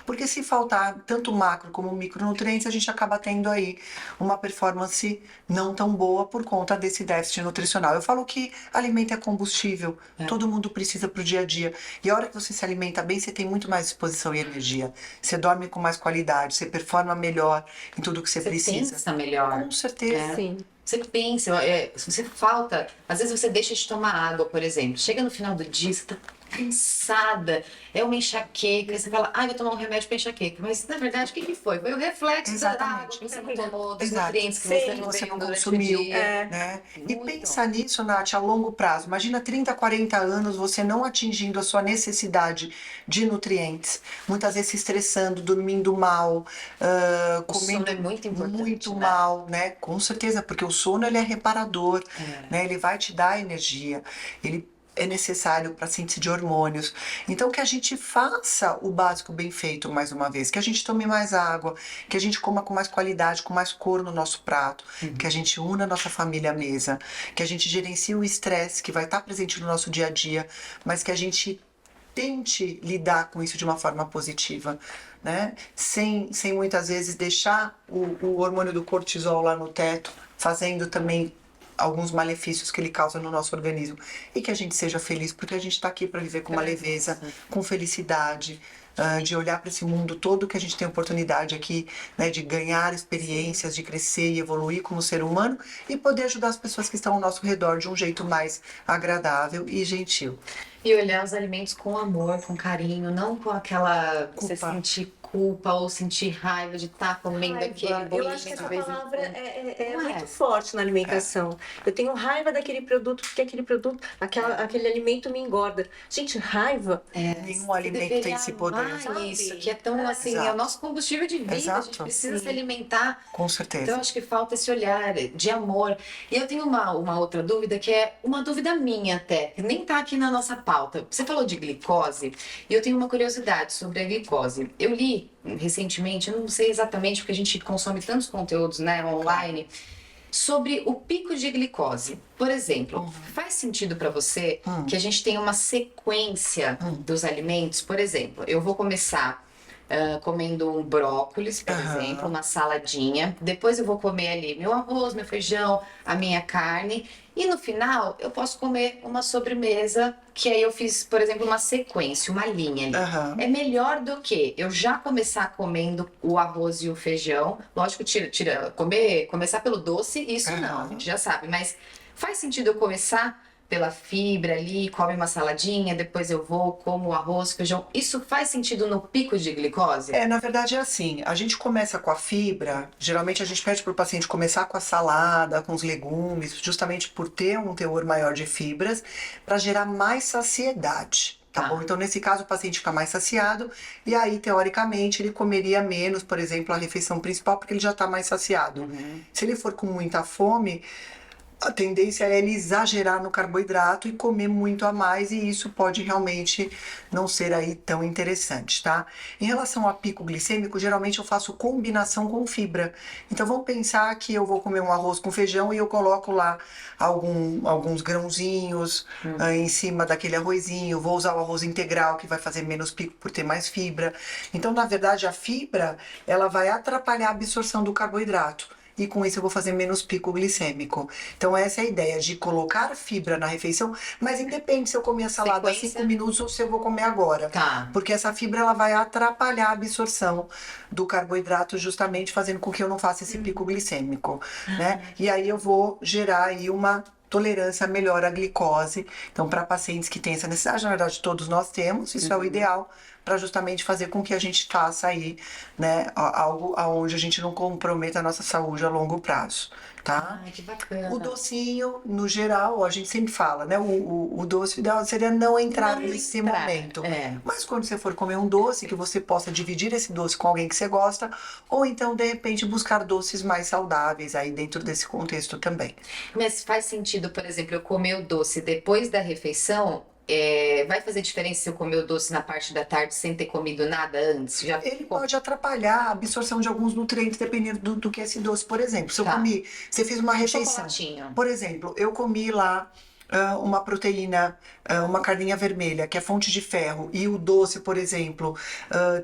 porque se faltar tanto macro como micronutrientes, a gente acaba tendo aí uma performance não tão boa por conta desse déficit nutricional. Eu falo que alimento é combustível, todo mundo precisa para o dia a dia. E a hora que você se alimenta bem, você tem muito mais disposição e energia. Você dorme com mais qualidade, você performa melhor em tudo que você precisa. Pensa melhor. Com certeza. Sim. Você pensa, se você falta, às vezes você deixa de tomar água, por exemplo. Chega no final do dia, você tá cansada, é uma enxaqueca, aí você fala, vou tomar um remédio para enxaqueca. Mas na verdade, o que foi? Foi o reflexo da água que você não tomou, dos nutrientes que você não consumiu. dia. Né? E pensa nisso, Nath, a longo prazo. Imagina 30, 40 anos você não atingindo a sua necessidade de nutrientes. Muitas vezes se estressando, dormindo mal, comendo sono é muito importante, muito né? mal, né? Com certeza, porque o sono ele é reparador, né? Ele vai te dar energia. Ele é necessário para a síntese de hormônios. Então, que a gente faça o básico bem feito, mais uma vez. Que a gente tome mais água, que a gente coma com mais qualidade, com mais cor no nosso prato, que a gente una a nossa família à mesa, que a gente gerencie o estresse que vai estar presente no nosso dia a dia, mas que a gente tente lidar com isso de uma forma positiva, né? Sem muitas vezes deixar o hormônio do cortisol lá no teto, fazendo também alguns malefícios que ele causa no nosso organismo, e que a gente seja feliz, porque a gente está aqui para viver com uma leveza, com felicidade, de olhar para esse mundo todo que a gente tem oportunidade aqui, né, de ganhar experiências, de crescer e evoluir como ser humano e poder ajudar as pessoas que estão ao nosso redor de um jeito mais agradável e gentil. E olhar os alimentos com amor, com carinho, não com aquela você sentir culpa ou sentir raiva de estar comendo aquele bolinho. Eu acho que essa de vez em palavra quando. é Não muito forte na alimentação. Eu tenho raiva daquele produto, porque aquele produto, aquele alimento me engorda. Gente, raiva. Nenhum alimento tem esse poder. sabe? Isso, que é tão assim, é o nosso combustível de vida, a gente Exato. precisa se alimentar. Com certeza. Então, acho que falta esse olhar de amor. E eu tenho uma outra dúvida, que é uma dúvida minha até, que nem tá aqui na nossa pauta. Você falou de glicose, e eu tenho uma curiosidade sobre a glicose. Eu li recentemente, eu não sei exatamente, porque a gente consome tantos conteúdos, né, online, sobre o pico de glicose. Por exemplo, faz sentido para você que a gente tenha uma sequência dos alimentos? Por exemplo, eu vou começar comendo um brócolis, por exemplo, uma saladinha. Depois eu vou comer ali meu arroz, meu feijão, a minha carne. E no final eu posso comer uma sobremesa, que aí eu fiz, por exemplo, uma sequência, uma linha ali. É melhor do que eu já começar comendo o arroz e o feijão. Lógico, começar pelo doce, isso não, a gente já sabe. Mas faz sentido eu começar pela fibra ali, come uma saladinha, depois eu vou, como arroz, feijão. Isso faz sentido no pico de glicose? Na verdade é assim, a gente começa com a fibra, geralmente a gente pede para o paciente começar com a salada, com os legumes, justamente por ter um teor maior de fibras, para gerar mais saciedade. Tá bom? Então, nesse caso, o paciente fica mais saciado e aí, teoricamente, ele comeria menos, por exemplo, a refeição principal, porque ele já está mais saciado. Se ele for com muita fome, a tendência é ele exagerar no carboidrato e comer muito a mais, e isso pode realmente não ser aí tão interessante, tá? Em relação a pico glicêmico, geralmente eu faço combinação com fibra. Então vamos pensar que eu vou comer um arroz com feijão e eu coloco lá alguns grãozinhos em cima daquele arrozinho, vou usar o arroz integral, que vai fazer menos pico por ter mais fibra. Então, na verdade, a fibra, ela vai atrapalhar a absorção do carboidrato. E com isso eu vou fazer menos pico glicêmico. Então essa é a ideia, de colocar fibra na refeição, mas independe se eu comer a salada há 5 minutos ou se eu vou comer agora. Porque essa fibra, ela vai atrapalhar a absorção do carboidrato, justamente fazendo com que eu não faça esse pico glicêmico, né? E aí eu vou gerar aí uma tolerância, melhora a glicose. Então, para pacientes que têm essa necessidade, na verdade, todos nós temos, isso é o ideal, para justamente fazer com que a gente faça aí, né, algo aonde a gente não comprometa a nossa saúde a longo prazo, tá? Ai, que bacana. O docinho, no geral, a gente sempre fala, né? O doce, o ideal seria não entrar nesse momento. É. Mas quando você for comer um doce, que você possa dividir esse doce com alguém que você gosta, ou então, de repente, buscar doces mais saudáveis aí dentro desse contexto também. Mas faz sentido, por exemplo, eu comer o doce depois da refeição? Vai fazer diferença se eu comer o doce na parte da tarde sem ter comido nada antes? Ele pode atrapalhar a absorção de alguns nutrientes, dependendo do que é esse doce. Por exemplo, se eu comi, você fez uma refeição. Chocolatinho. Por exemplo, eu comi lá uma proteína, uma carninha vermelha, que é fonte de ferro, e o doce, por exemplo,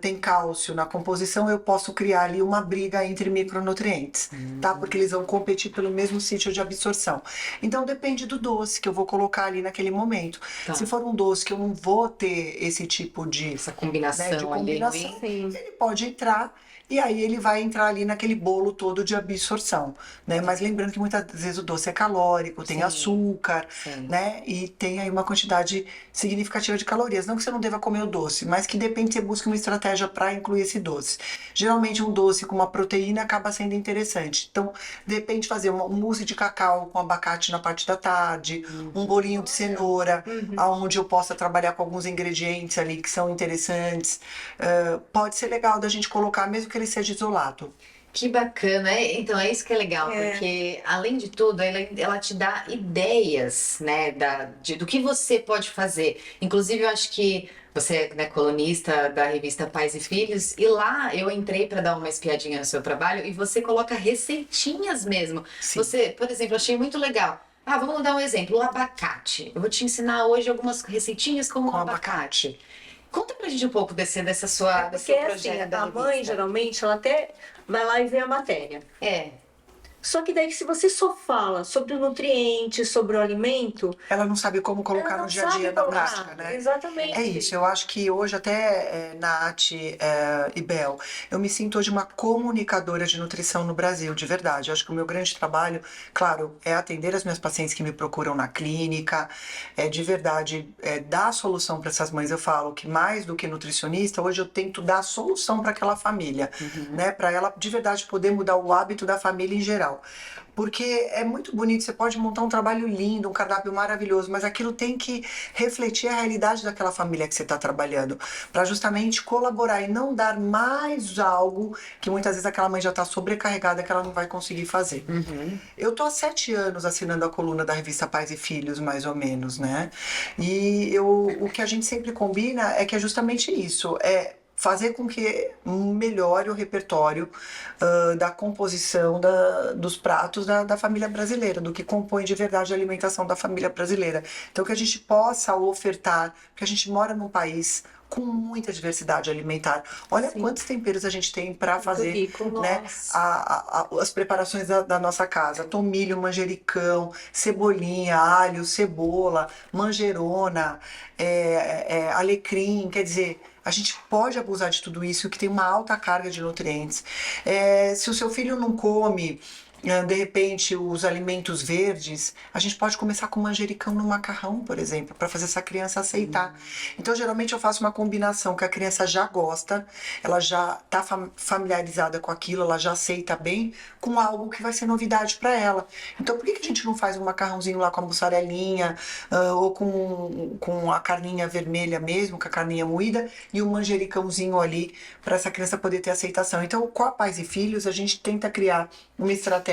tem cálcio na composição, eu posso criar ali uma briga entre micronutrientes, tá? Porque eles vão competir pelo mesmo sítio de absorção. Então depende do doce que eu vou colocar ali naquele momento. Tá. Se for um doce que eu não vou ter esse tipo de, Essa combinação, né, de combinação, ali. ele pode entrar. E aí ele vai entrar ali naquele bolo todo de absorção, né? Mas lembrando que muitas vezes o doce é calórico, tem Sim. açúcar, Sim. né? E tem aí uma quantidade significativa de calorias. Não que você não deva comer o doce, mas que depende, você busca uma estratégia para incluir esse doce. Geralmente um doce com uma proteína acaba sendo interessante. Então, de repente fazer um mousse de cacau com abacate na parte da tarde, um bolinho de cenoura, onde eu possa trabalhar com alguns ingredientes ali que são interessantes. Pode ser legal da gente colocar, mesmo que ele seja isolado. Que bacana, então é isso que é legal, porque além de tudo, ela te dá ideias, né, do que você pode fazer. Inclusive, eu acho que você é colunista da revista Pais e Filhos, e lá eu entrei para dar uma espiadinha no seu trabalho e você coloca receitinhas mesmo. Sim. Você, por exemplo, achei muito legal. Vamos dar um exemplo, o abacate. Eu vou te ensinar hoje algumas receitinhas com abacate. Conta pra gente um pouco desse Porque seu assim, projeto da a mãe, revista. geralmente, ela até vai lá e vê a matéria. Só que daí, se você só fala sobre o nutriente, sobre o alimento, Ela não sabe como colocar ela não no dia a dia, sabe na colocar. prática, né? Exatamente. É isso, eu acho que hoje até Nath e Bel, eu me sinto hoje uma comunicadora de nutrição no Brasil, de verdade. Eu acho que o meu grande trabalho, claro, é atender as minhas pacientes que me procuram na clínica, de verdade, dar solução para essas mães. Eu falo que mais do que nutricionista, hoje eu tento dar solução para aquela família, né? Para ela de verdade poder mudar o hábito da família em geral. Porque é muito bonito, você pode montar um trabalho lindo, um cardápio maravilhoso, mas aquilo tem que refletir a realidade daquela família que você está trabalhando, para justamente colaborar e não dar mais algo que muitas vezes aquela mãe já está sobrecarregada que ela não vai conseguir fazer. Eu tô há 7 anos assinando a coluna da revista Pais e Filhos, mais ou menos, né? E o que a gente sempre combina é que é justamente isso, fazer com que melhore o repertório da composição dos pratos da família brasileira, do que compõe de verdade a alimentação da família brasileira. Então, que a gente possa ofertar, porque a gente mora num país com muita diversidade alimentar. Olha quantos temperos a gente tem para fazer, rico, né, as preparações da nossa casa. Tomilho, manjericão, cebolinha, alho, cebola, manjerona, alecrim, quer dizer, a gente pode abusar de tudo isso, que tem uma alta carga de nutrientes. Se o seu filho não come, de repente, os alimentos verdes, a gente pode começar com manjericão no macarrão, por exemplo, para fazer essa criança aceitar. Então, geralmente, eu faço uma combinação que a criança já gosta, ela já está familiarizada com aquilo, ela já aceita bem, com algo que vai ser novidade para ela. Então, por que a gente não faz um macarrãozinho lá com a mussarelinha, ou com a carninha vermelha mesmo, com a carninha moída, e um manjericãozinho ali, para essa criança poder ter aceitação? Então, com a Pais e Filhos, a gente tenta criar uma estratégia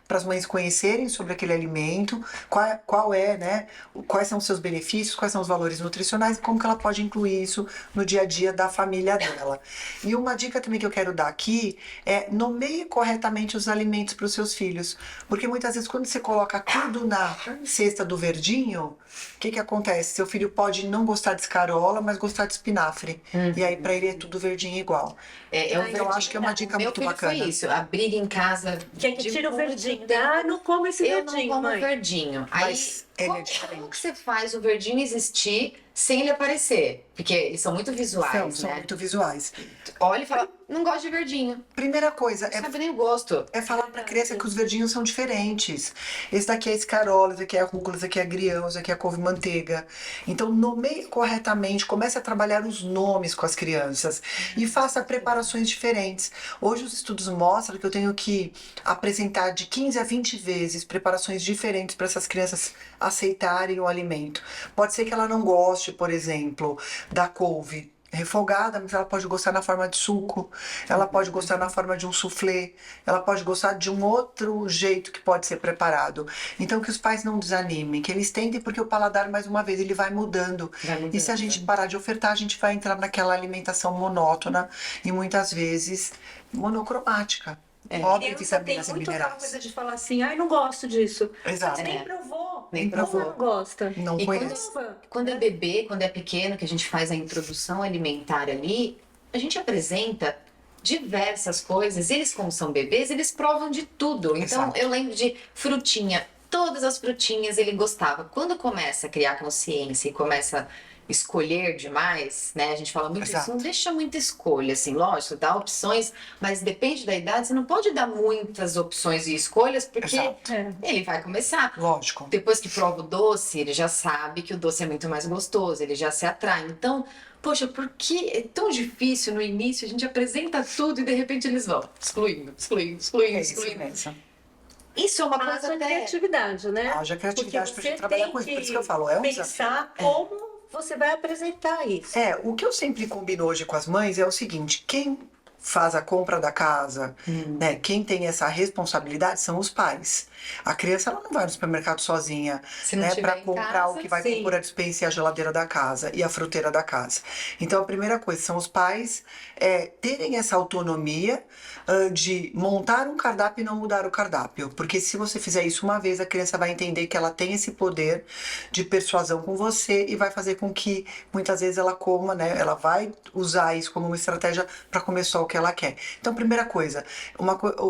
para as mães conhecerem sobre aquele alimento, quais são os seus benefícios, quais são os valores nutricionais e como que ela pode incluir isso no dia a dia da família dela. E uma dica também que eu quero dar aqui é nomeie corretamente os alimentos para os seus filhos, porque muitas vezes quando você coloca tudo na cesta do verdinho, o que acontece? Seu filho pode não gostar de escarola, mas gostar de espinafre. E aí para ele é tudo verdinho igual. Eu acho que é uma dica muito bacana. Foi isso, a briga em casa. Quem que tira o verdinho? Não come esse Eu verdinho, não como mãe. verdinho. Mas Aí, ele é como diferente. que você faz o verdinho existir sem ele aparecer? Porque eles são muito visuais, São né? muito visuais. Olha e fala, não gosto de verdinho. Primeira coisa Não sabe nem o gosto. é falar pra criança que os verdinhos são diferentes. Esse daqui é escarola, esse aqui é rúcula, esse aqui é agrião, esse aqui é couve-manteiga. Então, nomeie corretamente, comece a trabalhar os nomes com as crianças e faça preparações diferentes. Hoje os estudos mostram que eu tenho que apresentar de 15 a 20 vezes preparações diferentes para essas crianças aceitarem o alimento. Pode ser que ela não goste, por exemplo, da couve refogada, mas ela pode gostar na forma de suco, ela pode gostar na forma de um soufflé, ela pode gostar de um outro jeito que pode ser preparado. Então que os pais não desanimem, que eles tentem, porque o paladar, mais uma vez, ele vai mudando. E se a gente parar de ofertar, a gente vai entrar naquela alimentação monótona e muitas vezes monocromática. Óbvio que Criança tem vitaminas e muito aquela minerais. coisa de falar assim, ai, não gosto disso. Exato. Você nem provou. Nem Como provou. não gosta? Não E conhece. quando é bebê, quando é pequeno, que a gente faz a introdução alimentar ali, a gente apresenta diversas coisas. Eles, como são bebês, eles provam de tudo. Então, Exato. eu lembro de frutinha. Todas as frutinhas ele gostava. Quando começa a criar consciência e começa a escolher demais, né? A gente fala muito Exato. isso, não deixa muita escolha, assim, lógico, dá opções, mas depende da idade, você não pode dar muitas opções e escolhas, porque Exato. ele vai começar. Lógico. Depois que prova o doce, ele já sabe que o doce é muito mais gostoso, ele já se atrai. Então, poxa, por que é tão difícil no início? A gente apresenta tudo e de repente eles vão excluindo, É isso excluindo. mesmo. Isso é uma coisa Haja até... criatividade, né? Haja criatividade Porque pra gente você trabalhar tem com isso. Por que isso que eu falo, é um desafio. pensar como você vai apresentar isso. O que eu sempre combino hoje com as mães é o seguinte: quem faz a compra da casa, né, quem tem essa responsabilidade são os pais. A criança ela não vai no supermercado sozinha, Se não né, tiver para em comprar casa, o que vai sim. compor a despensa e a geladeira da casa e a fruteira da casa. Então a primeira coisa são os pais terem essa autonomia de montar um cardápio e não mudar o cardápio, porque se você fizer isso uma vez, a criança vai entender que ela tem esse poder de persuasão com você e vai fazer com que muitas vezes ela coma, né, ela vai usar isso como uma estratégia para comer só o que ela quer. Então primeira coisa,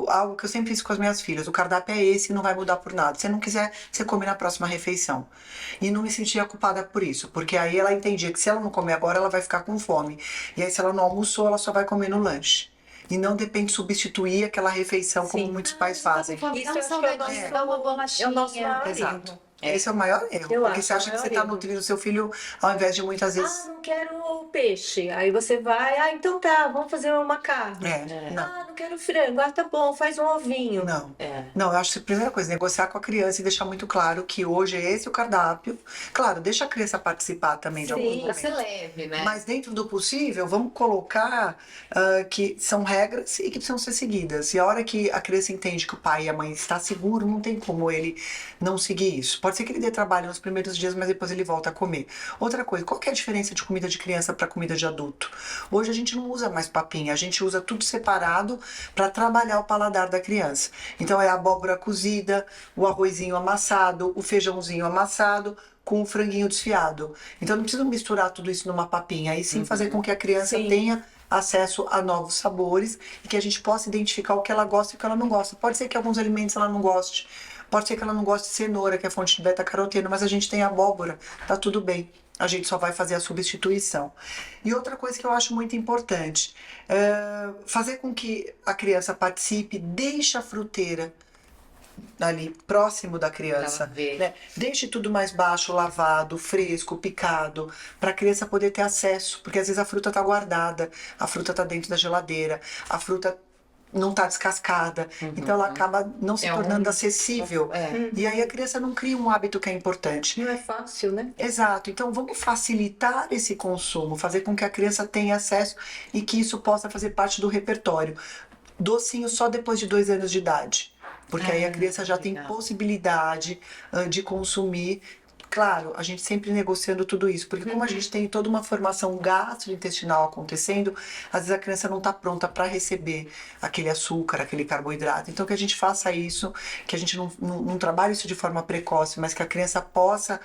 algo que eu sempre fiz com as minhas filhas: o cardápio é esse, não vai mudar por nada. Se não quiser, você come na próxima refeição. E não me sentia culpada por isso, porque aí ela entendia que se ela não comer agora, ela vai ficar com fome. E aí se ela não almoçou, ela só vai comer no lanche. E não depende de substituir aquela refeição como Sim. muitos pais fazem. Isso eu acho que é o saudade, dá uma bolachinha. É o nosso maior Exato. erro. Esse é o maior erro, Eu porque acho, você acha é o que você maior está erro. nutrindo o seu filho ao invés de muitas vezes. Ah, não quero peixe. Aí você vai, então tá, vamos fazer uma carne. Não. Ah, não quero frango. Ah, tá bom, faz um ovinho. Não. É. Não, eu acho que a primeira coisa, negociar com a criança e deixar muito claro que hoje é esse o cardápio. Claro, deixa a criança participar também de Sim. alguns Pra ser momentos. leve, né? Mas dentro do possível, vamos colocar que são regras e que precisam ser seguidas. E a hora que a criança entende que o pai e a mãe estão seguros, não tem como ele não seguir isso. Pode ser que ele dê trabalho nos primeiros dias, mas depois ele volta a comer. Outra coisa, qual que é a diferença de comida de criança para comida de adulto? Hoje a gente não usa mais papinha, a gente usa tudo separado para trabalhar o paladar da criança. Então é a abóbora cozida, o arrozinho amassado, o feijãozinho amassado, com o franguinho desfiado. Então não precisa misturar tudo isso numa papinha, e sim fazer com que a criança Sim. tenha acesso a novos sabores e que a gente possa identificar o que ela gosta e o que ela não gosta. Pode ser que alguns alimentos ela não goste, pode ser que ela não goste de cenoura, que é fonte de beta-caroteno, mas a gente tem abóbora, tá tudo bem. A gente só vai fazer a substituição. E outra coisa que eu acho muito importante, fazer com que a criança participe, deixe a fruteira ali próximo da criança, Pra ver. né? Deixe tudo mais baixo, lavado, fresco, picado, para a criança poder ter acesso, porque às vezes a fruta está guardada, a fruta está dentro da geladeira, a fruta não está descascada, então ela acaba não se É tornando um- acessível. E aí a criança não cria um hábito que é importante. Não é fácil, né? Exato, então vamos facilitar esse consumo, fazer com que a criança tenha acesso e que isso possa fazer parte do repertório. Docinho só depois de 2 anos de idade, porque aí a criança já tem legal. possibilidade de consumir. Claro, a gente sempre negociando tudo isso, porque como a gente tem toda uma formação gastrointestinal acontecendo, às vezes a criança não está pronta para receber aquele açúcar, aquele carboidrato. Então que a gente faça isso, que a gente não trabalhe isso de forma precoce, mas que a criança possa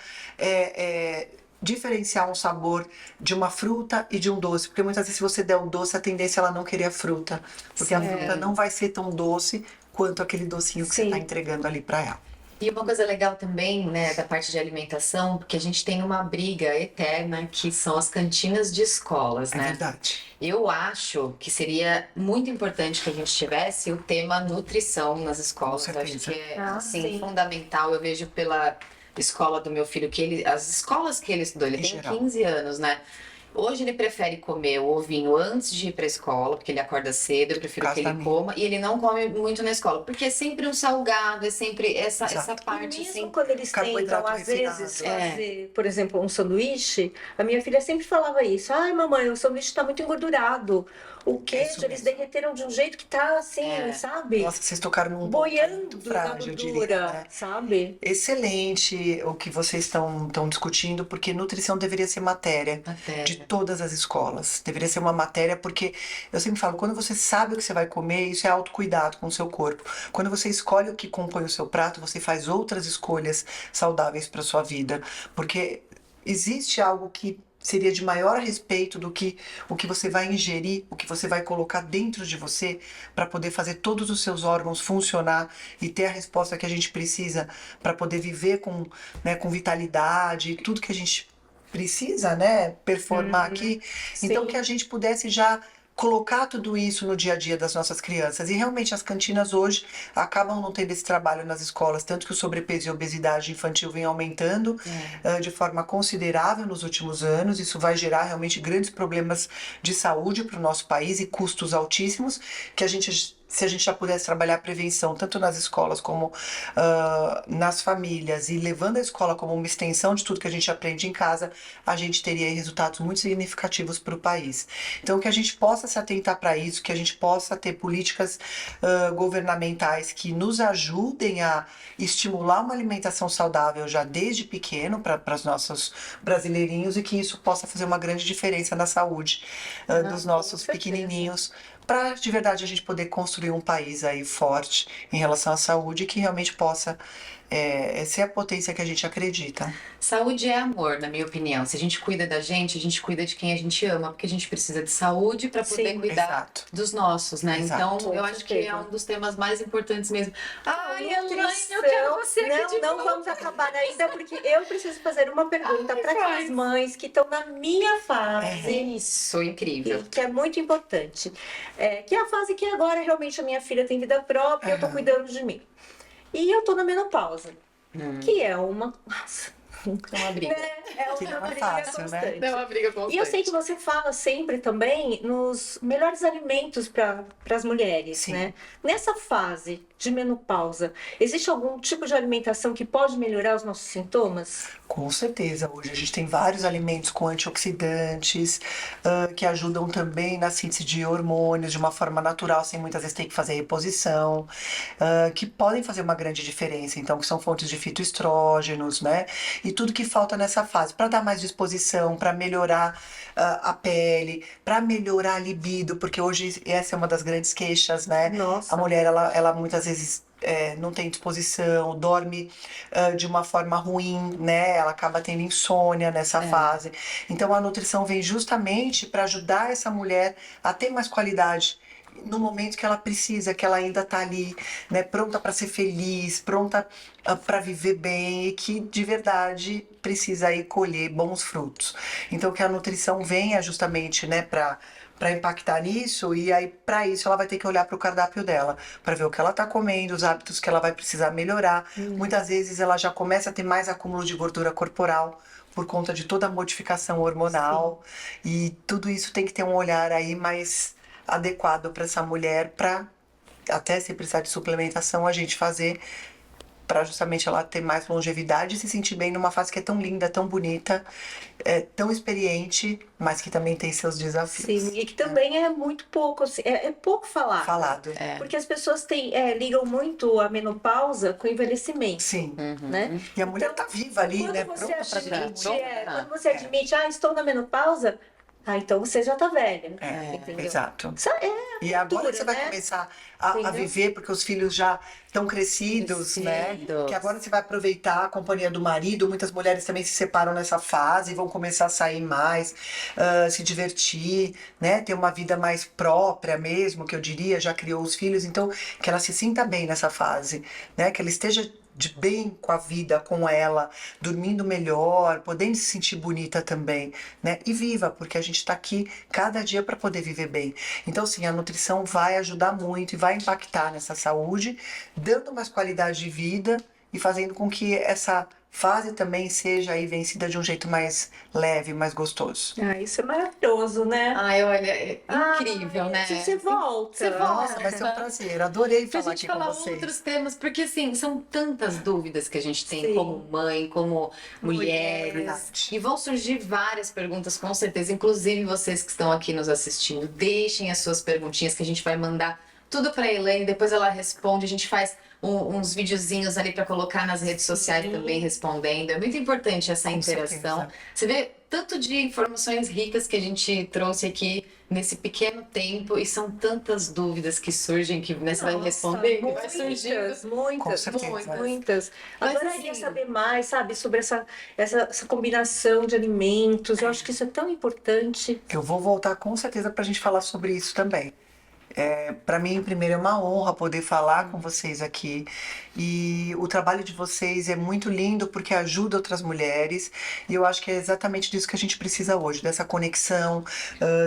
diferenciar um sabor de uma fruta e de um doce, porque muitas vezes se você der o doce, a tendência é ela não querer a fruta, porque a fruta não vai ser tão doce quanto aquele docinho que você Sim. está entregando ali para ela. E uma coisa legal também, né, da parte de alimentação, porque a gente tem uma briga eterna que são as cantinas de escolas, É né? verdade. Eu acho que seria muito importante que a gente tivesse o tema nutrição nas escolas. Com Eu acho certeza. que é Ah, assim sim. fundamental. Eu vejo pela escola do meu filho que as escolas que ele estudou, ele Em tem geral. 15 anos, né? Hoje ele prefere comer o ovinho antes de ir para a escola, porque ele acorda cedo, eu prefiro que ele Casamento. coma, e ele não come muito na escola, porque é sempre um salgado, é sempre essa Exato. E parte mesmo assim. quando eles tentam, Carboidrato às vezes, refinado. fazer, por exemplo, um sanduíche, a minha filha sempre falava isso. Ai, mamãe, o sanduíche está muito engordurado. O queijo, eles mesmo. derreteram de um jeito que tá assim, É. sabe? Nossa, vocês tocaram num ponto Boiando muito na frágil, eu diria, gordura, né? sabe? Excelente o que vocês estão discutindo, porque nutrição deveria ser matéria de Matéria. todas as escolas. Deveria ser uma matéria, porque eu sempre falo, quando você sabe o que você vai comer, isso é autocuidado com o seu corpo. Quando você escolhe o que compõe o seu prato, você faz outras escolhas saudáveis para sua vida, porque existe algo que seria de maior respeito do que o que você vai ingerir, o que você vai colocar dentro de você para poder fazer todos os seus órgãos funcionar e ter a resposta que a gente precisa para poder viver com, né, com vitalidade, tudo que a gente precisa, né, performar aqui. Então Sim. que a gente pudesse já colocar tudo isso no dia a dia das nossas crianças. E realmente as cantinas hoje acabam não tendo esse trabalho nas escolas, tanto que o sobrepeso e a obesidade infantil vem aumentando de forma considerável nos últimos anos. Isso vai gerar realmente grandes problemas de saúde para o nosso país e custos altíssimos, que a gente, se a gente já pudesse trabalhar a prevenção tanto nas escolas como nas famílias e levando a escola como uma extensão de tudo que a gente aprende em casa, a gente teria aí resultados muito significativos para o país. Então que a gente possa se atentar para isso, que a gente possa ter políticas governamentais que nos ajudem a estimular uma alimentação saudável já desde pequeno para os nossos brasileirinhos e que isso possa fazer uma grande diferença na saúde dos com nossos certeza. pequenininhos, para de verdade a gente poder construir um país aí forte em relação à saúde que realmente possa ser a potência que a gente acredita. Saúde é amor, na minha opinião. Se a gente cuida da gente, a gente cuida de quem a gente ama, porque a gente precisa de saúde para poder Sim. cuidar Exato. dos nossos, né? Exato. Então, eu Com acho que certeza. é um dos temas mais importantes mesmo. Ai, Elaine, Nutrição. eu quero você aqui de Não novo. vamos acabar ainda, porque eu preciso fazer uma pergunta Ai, para faz. aquelas mães que estão na minha fase. Isso, incrível. Que é muito importante. Que é a fase que agora realmente a minha filha tem vida própria, eu tô Aham. cuidando de mim. E eu tô na menopausa, que é uma. Nossa, É uma briga. né? É Que não é briga fácil, né? constante. É uma briga constante. E eu sei que você fala sempre também nos melhores alimentos para as mulheres, Sim. né? Nessa fase de menopausa, existe algum tipo de alimentação que pode melhorar os nossos sintomas? Com certeza, hoje a gente tem vários alimentos com antioxidantes que ajudam também na síntese de hormônios de uma forma natural, sem muitas vezes ter que fazer reposição, que podem fazer uma grande diferença. Então, que são fontes de fitoestrógenos, né? E tudo que falta nessa fase, para dar mais disposição, para melhorar a pele, para melhorar a libido, porque hoje essa é uma das grandes queixas, né? Nossa. A mulher, ela muitas vezes não tem disposição, dorme de uma forma ruim, né? Ela acaba tendo insônia nessa fase. Então a nutrição vem justamente para ajudar essa mulher a ter mais qualidade no momento que ela precisa, que ela ainda tá ali, né, pronta para ser feliz, pronta para viver bem e que de verdade precisa aí colher bons frutos. Então que a nutrição venha justamente, né, para impactar nisso, e aí para isso ela vai ter que olhar para o cardápio dela, para ver o que ela tá comendo, os hábitos que ela vai precisar melhorar. Muitas vezes ela já começa a ter mais acúmulo de gordura corporal por conta de toda a modificação hormonal, e tudo isso tem que ter um olhar aí mais adequado para essa mulher, para até se precisar de suplementação a gente fazer para justamente ela ter mais longevidade e se sentir bem numa fase que é tão linda, tão bonita, tão experiente, mas que também tem seus desafios. Sim, e que também é muito pouco, assim, é pouco falado. Falado. Porque as pessoas ligam muito a menopausa com o envelhecimento, Sim. né? E a mulher tá viva ali, Quando né? você Pronta pra admite, viver. quando você admite, estou na menopausa, então você já tá velha, entendeu? Exato. Isso E agora que você vai né? começar a Entendeu? viver, porque os filhos já estão crescidos, né? Crescidos. Que agora você vai aproveitar a companhia do marido. Muitas mulheres também se separam nessa fase, vão começar a sair mais, se divertir, né? Ter uma vida mais própria mesmo, que eu diria, já criou os filhos. Então, que ela se sinta bem nessa fase, né? Que ela esteja de bem com a vida, com ela, dormindo melhor, podendo se sentir bonita também, né? E viva, porque a gente está aqui cada dia para poder viver bem. Então, sim, a nutrição vai ajudar muito e vai impactar nessa saúde, dando mais qualidade de vida e fazendo com que essa fase também seja aí vencida de um jeito mais leve, mais gostoso. Ah, isso é maravilhoso, né? Ai, olha, é incrível, né? Você volta. Você volta. Nossa, vai ser um prazer. Adorei Pra falar gente aqui com falar vocês. outros temas, porque assim, são tantas dúvidas que a gente tem Sim. como mãe, como mulheres. Verdade. E vão surgir várias perguntas, com certeza. Inclusive vocês que estão aqui nos assistindo, deixem as suas perguntinhas que a gente vai mandar tudo pra Elaine, depois ela responde, a gente faz uns videozinhos ali pra colocar nas redes sociais Sim. também respondendo. É muito importante essa Com interação. certeza. Você vê tanto de informações ricas que a gente trouxe aqui nesse pequeno tempo e são tantas dúvidas que surgem que né, você vai Nossa, respondendo, vai surgindo. muitas, Com certeza. muitas. Mas, Adoraria assim, saber mais, sabe, sobre essa combinação de alimentos. Eu acho que isso é tão importante. Eu vou voltar com certeza para a gente falar sobre isso também. Para mim, primeiro, é uma honra poder falar com vocês aqui. E o trabalho de vocês é muito lindo porque ajuda outras mulheres. E eu acho que é exatamente disso que a gente precisa hoje, dessa conexão,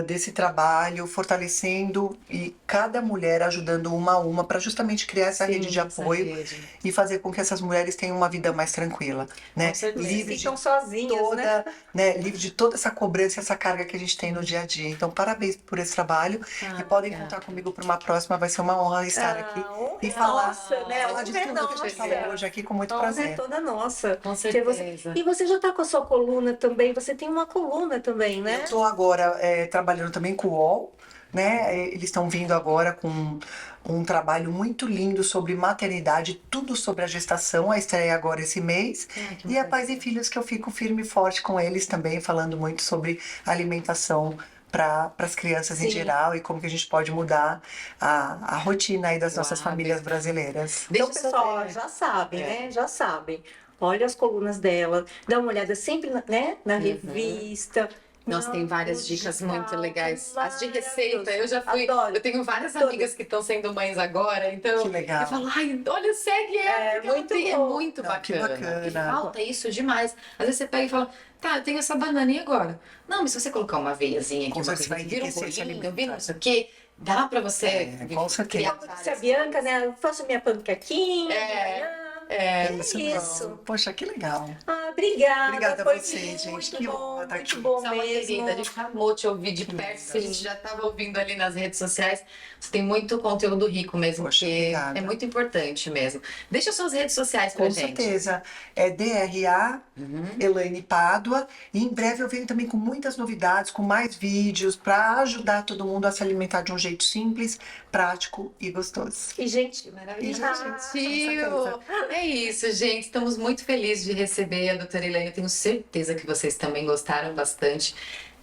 desse trabalho, fortalecendo e cada mulher ajudando uma a uma para justamente criar essa Sim, rede de essa apoio rede. e fazer com que essas mulheres tenham uma vida mais tranquila, né? Com certeza. Livre de Ficam sozinhas, né? toda, né, livre de toda essa cobrança, essa carga que a gente tem no dia a dia. Então, parabéns por esse trabalho e podem contar comigo para uma próxima. Vai ser uma honra estar aqui honra e é falar, nossa, né? falar de Honra é tudo que a gente nossa. falou hoje aqui com muito A honra é prazer. toda nossa. Com Ter certeza. E você já está com a sua coluna também? Você tem uma coluna também, né? Eu estou agora trabalhando também com o UOL, né? Eles estão vindo agora com um trabalho muito lindo sobre maternidade, tudo sobre a gestação, a estreia agora esse mês. E a Pais e Filhos, que eu fico firme e forte com eles também, falando muito sobre alimentação para as crianças em Sim. geral e como que a gente pode mudar a rotina aí das nossas Uau, famílias brasileiras. Então, Deixa eu pessoal, saber. já sabem, né? Já sabem. Olha as colunas dela, dá uma olhada sempre né? na revista. Nossa, tem várias dicas muito legais. As de receita, eu já fui. Adoro. Eu tenho várias Todas. amigas que estão sendo mães agora, então Que legal. eu falo, ai, olha, segue ela, porque ela muito tem- é bom. muito Não, que bacana. bacana. E falta isso demais. Às vezes você pega e fala, tá, eu tenho essa banana, e agora? Não, mas se você colocar uma veiazinha aqui, Com uma certeza coisa, vai vira um enriquecer esse bolinho, alimento, vira não sei o quê, dá pra você com certeza. criar Se a várias Bianca, né? Eu faço minha panquequinha. É, Isso. Isso. Poxa, que legal. Ah, obrigada. Obrigada a Foi vocês, muito gente. Que bom, honra estar muito aqui. bom Você é uma mesmo. querida, a gente amou te ouvir de perto, que a gente já estava ouvindo ali nas redes sociais. Você tem muito conteúdo rico mesmo, Poxa, que obrigada. é muito importante mesmo. Deixa suas redes sociais pra Com gente. certeza. É DRA, Elaine Pádua. E em breve eu venho também com muitas novidades, com mais vídeos, para ajudar todo mundo a se alimentar de um jeito simples, prático e gostoso. E, gente, Maravilhoso. Gentil. É isso, gente. Estamos muito felizes de receber a doutora Elaine. Eu tenho certeza que vocês também gostaram bastante.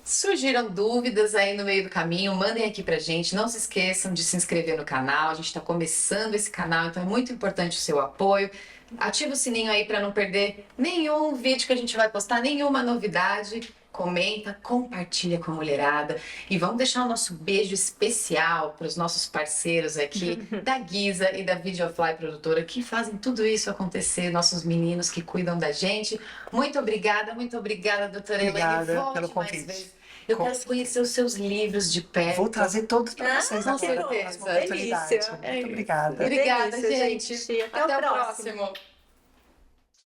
Surgiram dúvidas aí no meio do caminho, mandem aqui pra gente. Não se esqueçam de se inscrever no canal. A gente está começando esse canal, então é muito importante o seu apoio. Ativa o sininho aí para não perder nenhum vídeo que a gente vai postar, nenhuma novidade. Comenta, compartilha com a mulherada e vamos deixar o nosso beijo especial para os nossos parceiros aqui da Giza e da Videofly Produtora que fazem tudo isso acontecer, nossos meninos que cuidam da gente. Muito obrigada, doutora Elaine. Obrigada Volte pelo mais convite. vezes. Eu Com quero certeza. conhecer os seus livros de perto. Vou trazer todos para vocês com agora. certeza. Próxima oportunidade. Delícia. Muito obrigada. Obrigada, Delícia, gente. gente. Até o próximo. próximo.